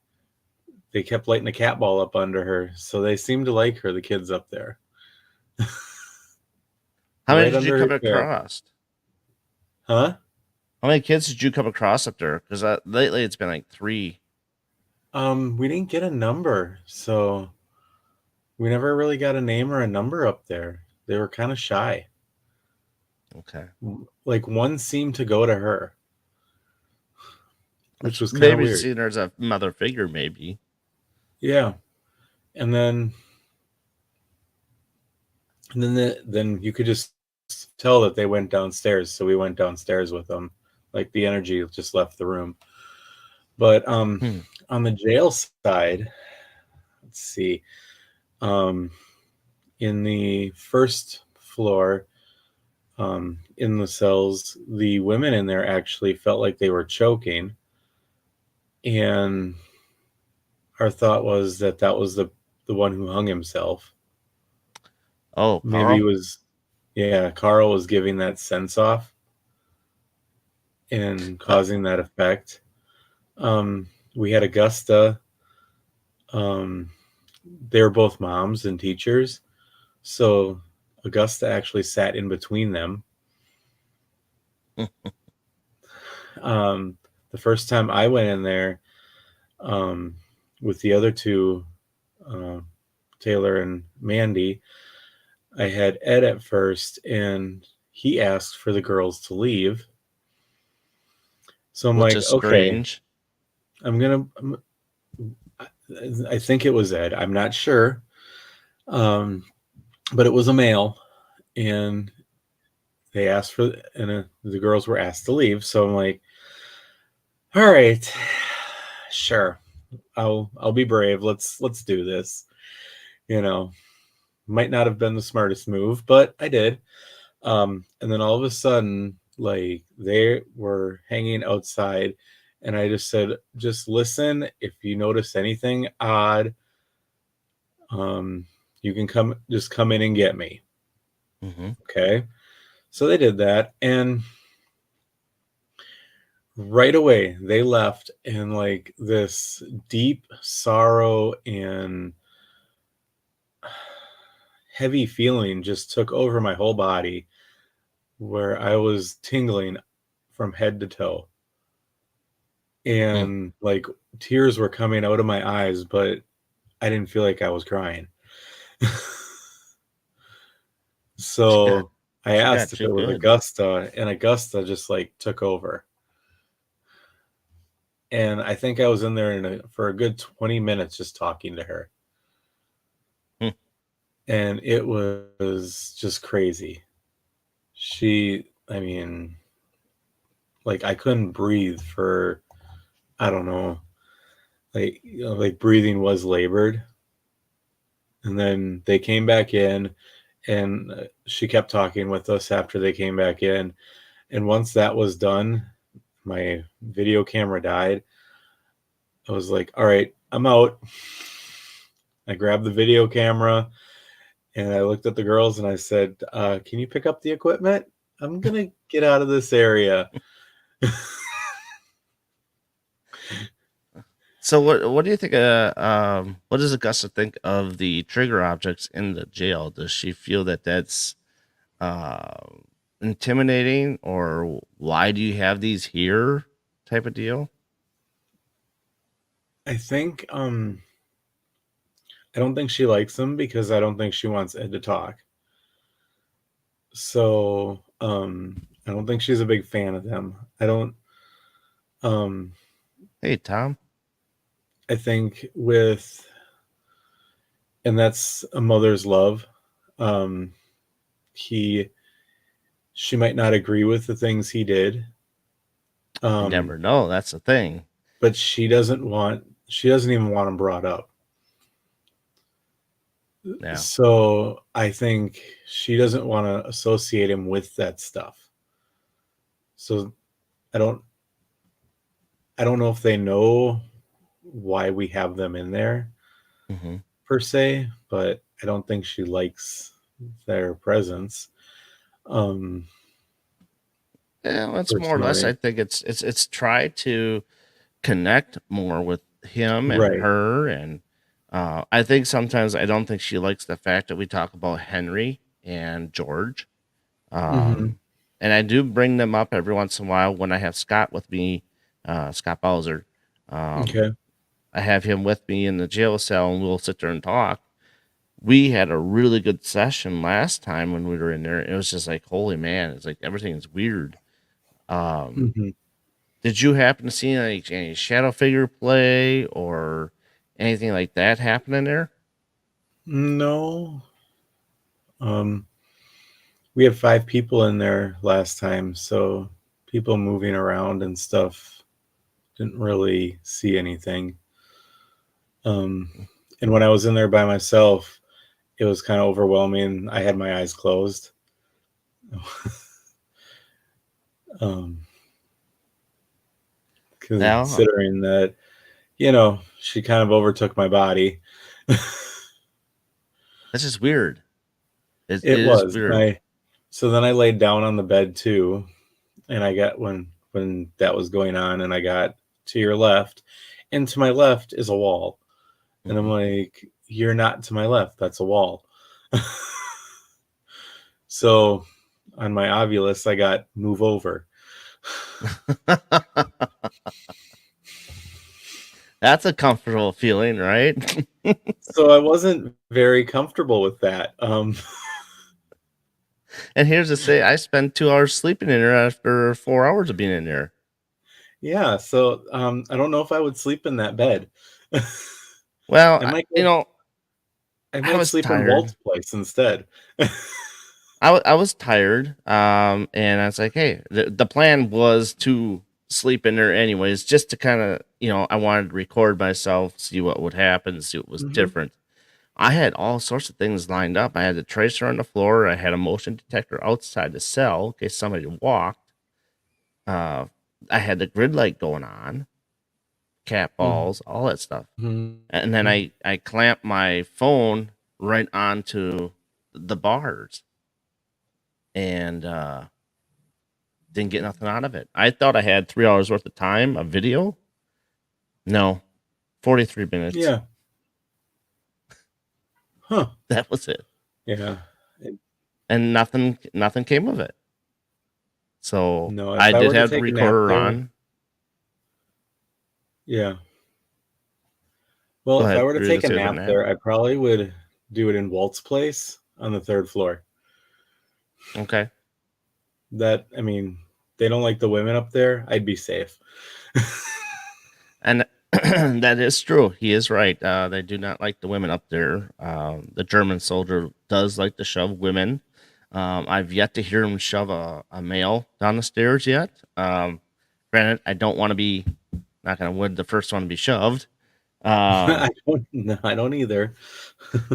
They kept lighting a cat ball up under her, so they seemed to like her, the kids up there, How many right did you under her come chair. across? Huh? How many kids did you come across up there? Because lately it's been like three. We didn't get a number, so we never really got a name or a number up there. they were kind of shy. Okay. Like one seemed to go to her, which That's was kind of maybe weird. seen her as a mother figure, maybe. Yeah. And then you could just tell that they went downstairs, so we went downstairs with them. Like the energy just left the room. But Hmm. on the jail side, let's see. Um, in the first floor, in the cells, the women in there actually felt like they were choking, and our thought was that that was the one who hung himself. Oh, Maybe it Carl. was, yeah, Carl was giving that sense off and Uh, causing that effect. We had Augusta. Um, they were both moms and teachers, so Augusta actually sat in between them. Um, the first time I went in there, um, with the other two, uh, Taylor and Mandy, I had Ed at first, and he asked for the girls to leave. So I'm which like, is okay, strange. I'm gonna. I think it was Ed. I'm not sure, um, but it was a male, and they asked for, and the girls were asked to leave. So I'm like, all right, sure, I'll be brave. Let's do this. You know, might not have been the smartest move, but I did. And then all of a sudden, like they were hanging outside, and I just said, just listen. If you notice anything odd, um, you can just come in and get me. Hmm. Okay. So they did that, and right away they left, and like this deep sorrow and heavy feeling just took over my whole body, where I was tingling from head to toe. Hmm. And like tears were coming out of my eyes, but I didn't feel like I was crying. She got So I she asked got if you it was good. Augusta, and Augusta just like took over. And I think I was in there for a good 20 minutes just talking to her. Hmm. And it was just crazy. I mean, like I couldn't breathe for, I don't know, like breathing was labored. And then they came back in, and she kept talking with us after they came back in. And once that was done, my video camera died. I was like, all right, I'm out. I grabbed the video camera, and I looked at the girls and I said, can you pick up the equipment? I'm going to get out of this area. So what do you think? What does Augusta think of the trigger objects in the jail? Does she feel that that's uh, intimidating, or why do you have these here? Type of deal. I think I don't think she likes them because I don't think she wants Ed to talk. So I don't think she's a big fan of them. I don't um Hey, Tom. I think with, and that's a mother's love. Um he She might not agree with the things he did. You Um never know. That's the thing. but she doesn't even want him brought up. Yeah. So I think she doesn't want to associate him with that stuff. So I don't I don't know if they know why we have them in there Hmm. per se, but I don't think she likes their presence. Um, Yeah, well, it's more or less. I Personally, think it's try to connect more with him and right? her, and I think sometimes I don't think she likes the fact that we talk about Henry and George. Hmm. Um, and I do bring them up every once in a while when I have Scott with me, Scott Bowser. Um, Okay. I have him with me in the jail cell, and we'll sit there and talk. we had a really good session last time when we were in there. It was just like, holy man, it's like everything's weird. Um, Hmm. did you happen to see like any shadow figure play or anything like that happening there? No. Um, we had 5 people in there last time, so people moving around and stuff. Didn't really see anything. Um, and when I was in there by myself, it was kind of overwhelming. I had my eyes closed. um, Now considering that, she kind of overtook my body. that's just weird. It It is was. weird. So then I laid down on the bed too, and I got when that was going on, and I got to your left, and to my left is a wall. And I'm Mhm. like, you're not to my left, that's a wall. So on my Ovilus, I got move over. That's a comfortable feeling, right? So I wasn't very comfortable with that. And here's to say, I spent 2 hours sleeping in there after 4 hours of being in there. Yeah, so I don't know if I would sleep in that bed. Well, I might you go, know, I I might was sleep in tired. Walt's place instead. I was tired, and I was like, hey, the plan was to sleep in there anyways, just to kind of, I wanted to record myself, see what would happen, see what was Hmm. different. I had all sorts of things lined up. I had the tracer on the floor. I had a motion detector outside the cell in case somebody walked. Uh, I had the grid light going on, cat balls, all that stuff. And then Hmm. I clamped my phone right onto the bars and didn't get nothing out of it. I thought I had 3 hours worth of time of video. No, 43 minutes. Yeah. Huh. That was it. Yeah. It- And nothing came of it. So No, if I I did were to have the take a nap recorder there, on. yeah. Well, Go if I ahead. were to You were gonna take a say about nap nap? there, I probably would do it in Walt's place on the third floor. Okay. That, I mean, they don't like the women up there. I'd be safe. And that is true. He is right. They do not like the women up there. The German soldier does like to shove women. I've yet to hear him shove a male down the stairs yet. Granted, I don't want to be, not going to wood, the first one to be shoved. I Um, don't, no, I don't either.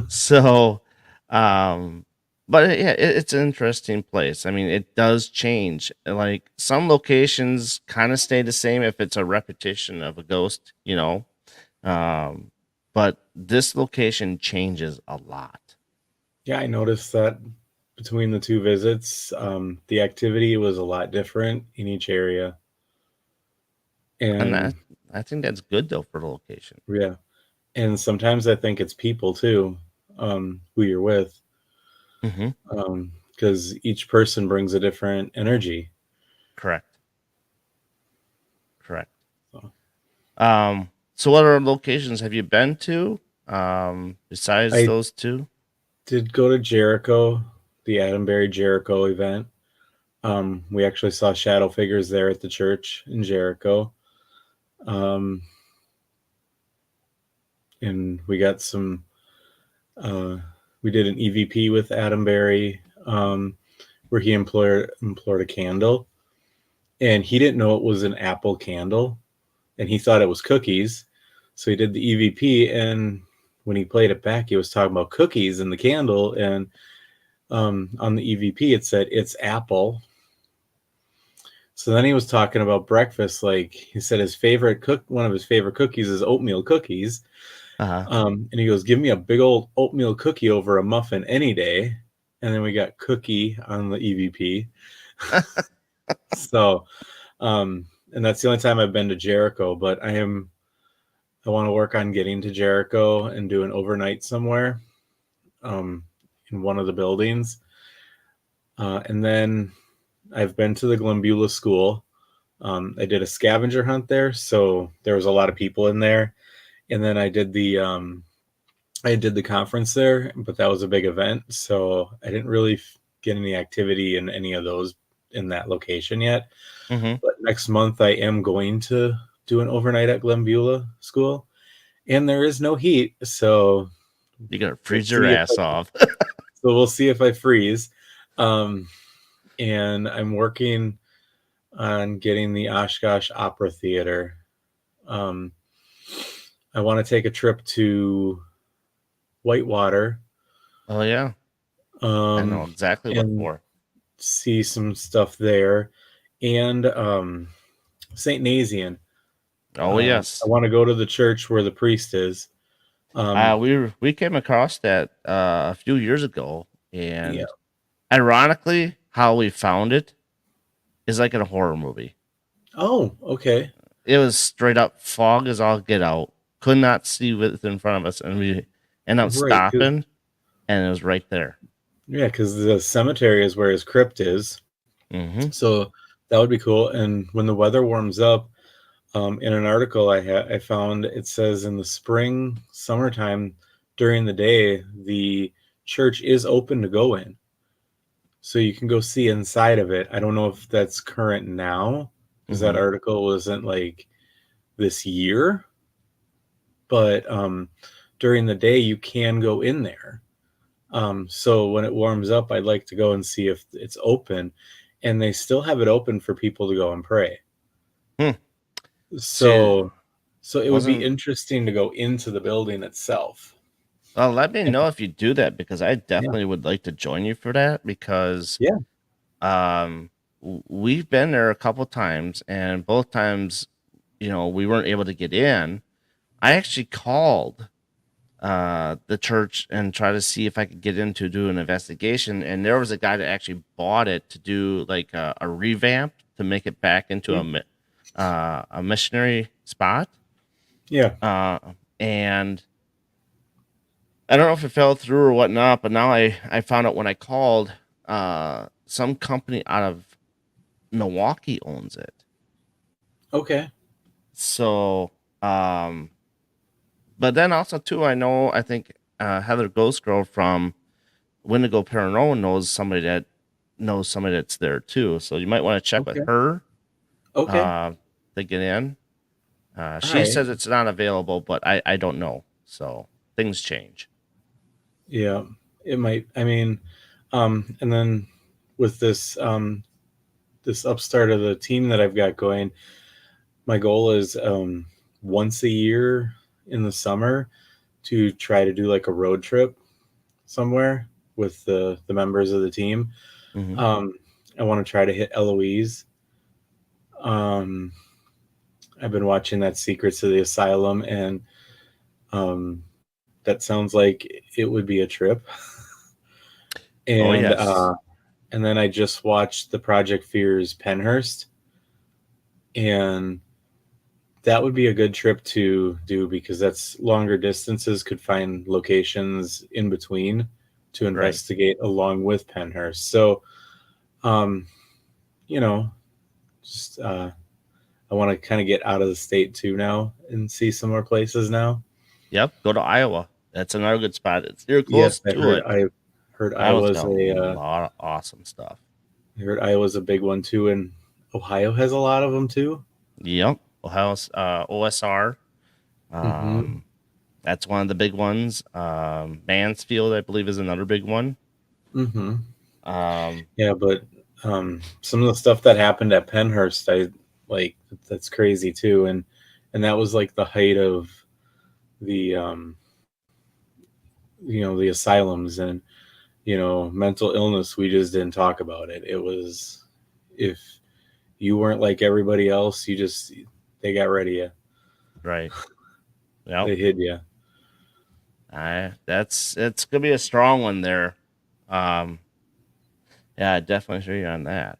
so, um, but yeah, it's an interesting place. I mean, it does change. Like some locations kind of stay the same if it's a repetition of a ghost, Um, but this location changes a lot. Yeah, I noticed that between the two visits, the activity was a lot different in each area. And that And I think that's good though for the location. yeah, and sometimes I think it's people too, who you're with, Hmm. because each person brings a different energy. Correct. Correct. So So what other locations have you been to? Besides I those two? did go to Jericho, the Adamberry Jericho event. We actually saw shadow figures there at the church in Jericho. Um, and we got some, uh, we did an EVP with Adamberry, where he implored a candle. And he didn't know it was an apple candle, and he thought it was cookies. So he did the EVP, and when he played it back, he was talking about cookies in the candle. And on the EVP, it said it's apple. So then he was talking about breakfast. Like he said, one of his favorite cookies is oatmeal cookies. Uh-huh. And he goes, "Give me a big old oatmeal cookie over a muffin any day." And then we got cookie on the EVP. So, and that's the only time I've been to Jericho. But I want to work on getting to Jericho and do an overnight somewhere, um, in one of the buildings. And then I've been to the Glenbeulah School. I did a scavenger hunt there, so there was a lot of people in there. And then I did I did the conference there, but that was a big event, so I didn't really get any activity in any of those in that location yet. Mm-hmm. But next month I am going to do an overnight at Glenbeulah School, and there is no heat, so You're gonna we'll freeze your see if ass off. I freeze. Um, and I'm working on getting the Oshkosh Opera Theater. Um, I want to take a trip to Whitewater, Oh yeah, I know um, exactly what and for. see some stuff there, and Saint Nazian. Oh I yes. want to go to the church where the priest is. Um, We came across that a few years ago, yeah. and ironically, how we found it is like in a horror movie. Oh, okay. It was straight up fog as all get out. Could not see what's in front of us, and we ended up Right. Because stopping, and it was right there. yeah, because the cemetery is where his crypt is. Mm-hmm. So that would be cool. And when the weather warms up, in an article I found, it says in the spring, summertime, during the day, the church is open to go in, so you can go see inside of it. I don't know if that's current now because that Mm-hmm. article wasn't like this year, but during the day you can go in there. So when it warms up, I'd like to go and see if it's open, and they still have it open for people to go and pray. Hmm. See, So, so it would be wasn't interesting to go into the building itself. well. Let me And know if you do that because I yeah, definitely would like to join you for that because yeah, um we've been there a couple times and both times, we weren't able to get in. I actually called the church and try to see if I could get in to do an investigation. And there was a guy that actually bought it to do like a revamp to make it back into mm, a missionary spot. yeah. Uh, and I don't know if it fell through or whatnot, but now I found out when I called, some company out of Milwaukee owns it. Okay, So, um, but then also too, I think Heather Ghost Girl from Wendigo Paranormal knows somebody that's there too. So you might want to check with okay, her okay. uh, to get in. All She right. says it's not available, but I don't know. So things change. Yeah, it might. I mean, and then with this upstart of the team that I've got going, my goal is once a year in the summer to try to do like a road trip somewhere with the members of the team. Hmm. Um, I want to try to hit Eloise. Um, I've been watching that Secrets of the Asylum, and um, that sounds like it would be a trip. Oh and yes, and then I just watched the Project Fears Penhurst, and that would be a good trip to do because that's longer distances. Could find locations in between to right. investigate along with Penhurst. So, um, you know, just I want to kind of get out of the state too now and see some more places now. Yep. Go to Iowa. That's another good spot. You're Yes, close to it. I heard Iowa's Iowa's got a a lot of awesome stuff. I heard Iowa's a big one too, and Ohio has a lot of them too. Yep. Ohio's OSR. Mm-hmm. Um, that's one of the big ones. Mansfield, I believe, is another big one. Mm-hmm. Um, Yeah, but some of the stuff that happened at Penhurst, I like that's crazy too, and that was like the height of the the asylums and mental illness. We just didn't talk about it. It was if you weren't like everybody else, they got rid of you. right. Yep. They hid you. It's gonna be a strong one there. Um, yeah, I definitely hear you on that.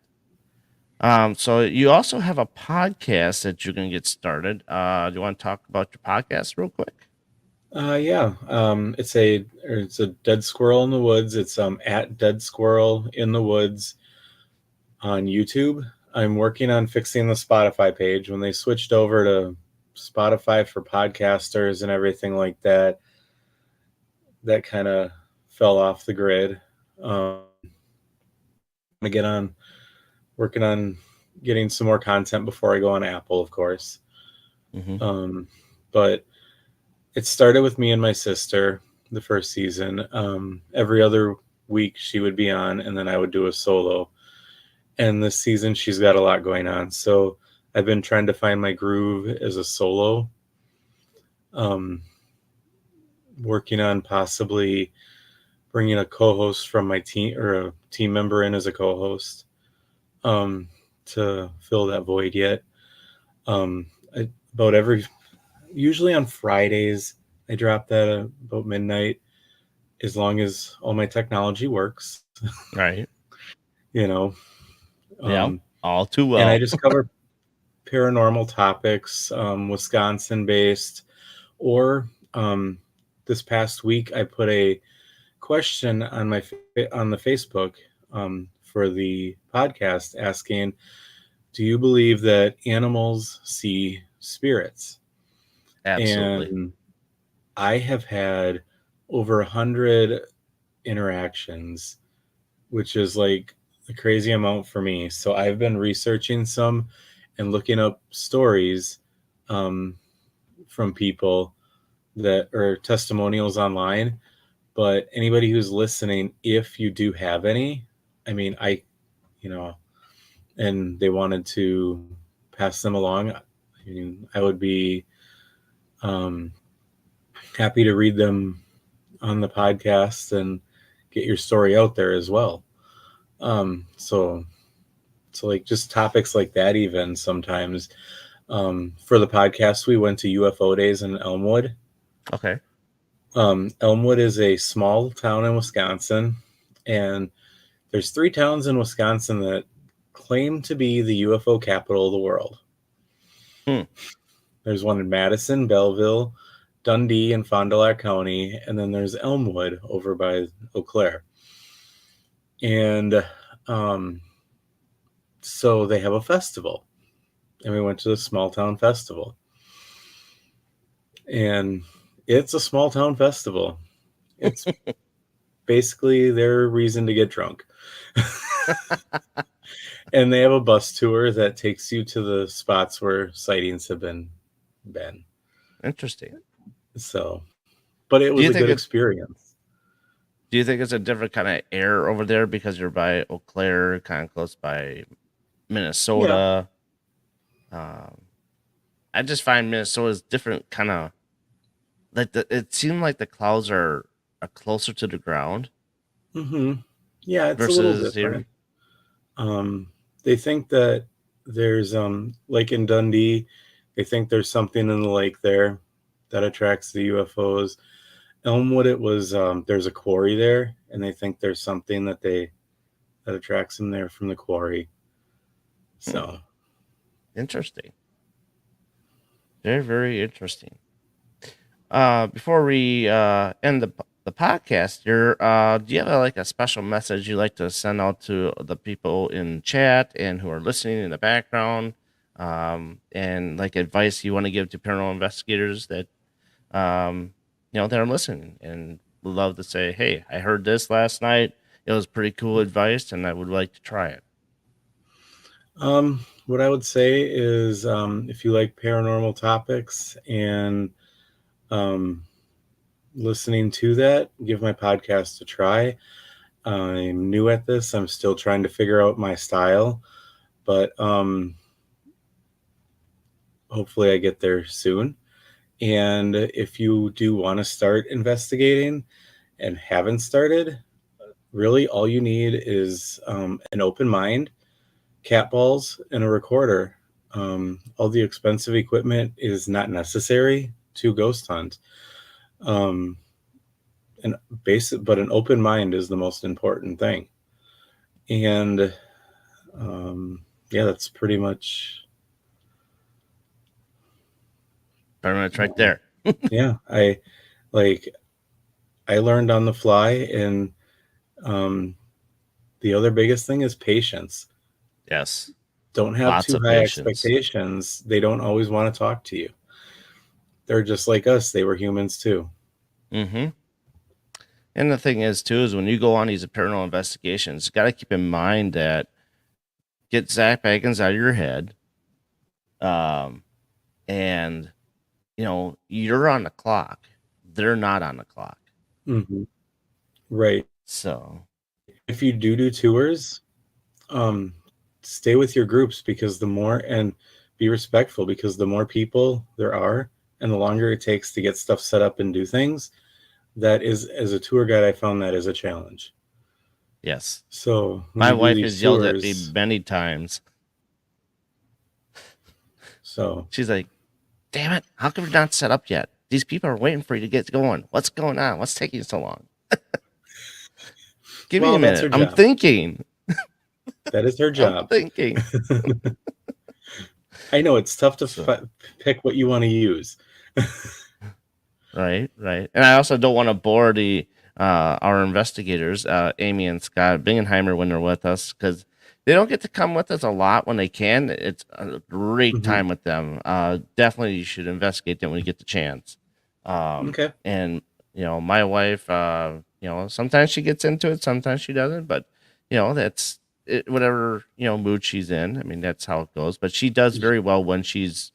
So you also have a podcast that you're gonna get started. Do you want to talk about your podcast real quick? Yeah. It's a dead squirrel in the woods. It's at dead squirrel in the woods on YouTube. I'm working on fixing the Spotify page. When they switched over to Spotify for podcasters and everything like that, that kind of fell off the grid. Want to get on working on getting some more content before I go on Apple, of course. Hmm. Um, but it started with me and my sister the first season. Every other week she would be on, and then I would do a solo. And this season she's got a lot going on, so I've been trying to find my groove as a solo. Um, Working on possibly bringing a co-host from my team or a team member in as a co-host um, to fill that void yet. Um, about every usually on Fridays I drop that about midnight as long as all my technology works, Right. you know. Yeah. Um, All too and I well. just cover paranormal topics, Wisconsin based, or this past week I put a question on on the Facebook for the podcast asking, "Do you believe that animals see spirits?" Absolutely. And I have had over 100 interactions, which is like a crazy amount for me. So I've been researching some and looking up stories um, from people that are testimonials online. But anybody who's listening, if you do have any, I mean, you know, and they wanted to pass them along, I mean, I would be um, happy to read them on the podcast and get your story out there as well. So, like just topics like that, even sometimes. For the podcast, we went to UFO days in Elmwood. Okay. Elmwood is a small town in Wisconsin, and there's three towns in Wisconsin that claim to be the UFO capital of the world. Hmm. There's one in Madison, Belleville, Dundee, and Fond du Lac County, and then there's Elmwood over by Eau Claire. And um, so they have a festival, and we went to the small town festival. And it's a small town festival. It's basically their reason to get drunk. And they have a bus tour that takes you to the spots where sightings have been. Interesting. So, but it Do was you a think good it? experience. Do you think it's a different kind of air over there because you're by Eau Claire, kind of close by Yeah. Minnesota? Um, I just find Minnesota's different, kind of like it seemed like the clouds are closer to the ground Hmm. Yeah, it's a little versus here. different. Um, they think that there's like in Dundee, they think there's something in the lake there that attracts the UFOs. Elmwood, it was there's a quarry there, and they think there's something that attracts them there from the quarry. Hmm, So, interesting. Very, very interesting. Before we end the podcast here, do you have like a special message you'd like to send out to the people in chat and who are listening in the background? And like advice you want to give to paranormal investigators that that are listening and would love to say, "Hey, I heard this last night. It was pretty cool advice, and I would like to try it." what I would say is if you like paranormal topics and um, listening to that, give my podcast a try. I'm new at this. I'm still trying to figure out my style, but hopefully I get there soon. And if you do want to start investigating and haven't started, really all you need is an open mind, cat balls, and a recorder. All the expensive equipment is not necessary to ghost hunt. Um, and but an open mind is the most important thing. And um, yeah, that's pretty much. Pretty much right there. Yeah, like I learned on the fly, and um, the other biggest thing is patience. Yes, Don't have lots too of high patience. expectations. They don't always want to talk to you. They're just like us. They were humans too. Mm-hmm. And the thing is, too, is when you go on these paranormal investigations, you got to keep in mind that get Zach Baggins out of your head. Um, and, you're on the clock. They're not on the clock. Mm-hmm. Right. So, If you do tours, stay with your groups because and be respectful because the more people there are and the longer it takes to get stuff set up and do things, that is, as a tour guide, I found that is a challenge. yes. So when My you do wife these has yelled at me tours, many times. so She's like, damn it, how come you're not set up yet? These people are waiting for you to get going. What's going on? What's taking so long? Give me a well, that's minute. her I'm job. thinking. That is her I'm job. thinking. I know it's tough to So, pick what you want to use. right. And I also don't want to bore our investigators, Amy and Scott Bingenheimer, when they're with us, because they don't get to come with us a lot when they can. It's a great Mm-hmm. time with them. Definitely, you should investigate them when you get the chance. Okay. And my wife, sometimes she gets into it, sometimes she doesn't, but that's it, whatever mood she's in. I mean, that's how it goes. But she does very well when she's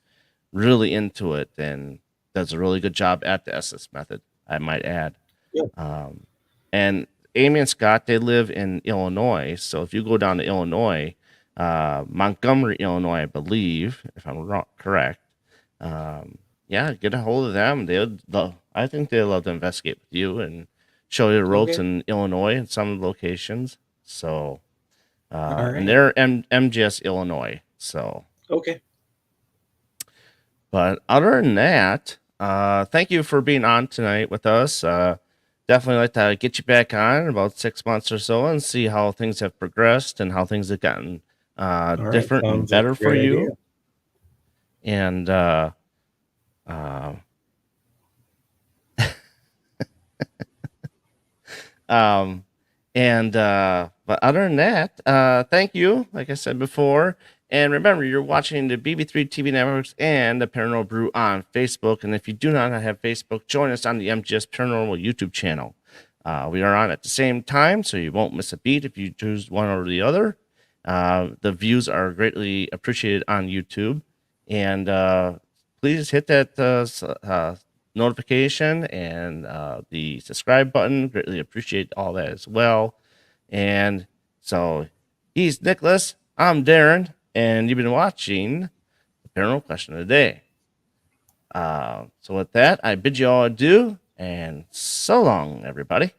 really into it and does a really good job at the SS method, I might add. Yeah. Um, and Amy and Scott, they live in Illinois. So if you go down to Illinois, Montgomery, Illinois, I believe, if I'm wrong, correct. Um, yeah, get a hold of them. I think they'd love to investigate with you and show you the ropes Okay. in Illinois and some locations. So, All and right. they're MGS Illinois. So, Okay. but other than that, thank you for being on tonight with us. Definitely like to get you back on in about 6 months or so and see how things have progressed and how things have gotten All right. different and Sounds like better a for great idea. you. And uh, um, but other than that, thank you, like I said before. And remember, you're watching the BB3 TV networks and the Paranormal Brew on Facebook. And if you do not have Facebook, join us on the MGS Paranormal YouTube channel. We are on at the same time, so you won't miss a beat if you choose one or the other. The views are greatly appreciated on YouTube. And please hit that notification and the subscribe button. Greatly appreciate all that as well. And so he's Nicholas, I'm Darren, and you've been watching the Paranormal Question of the Day. So with that, I bid you all adieu, and so long, everybody.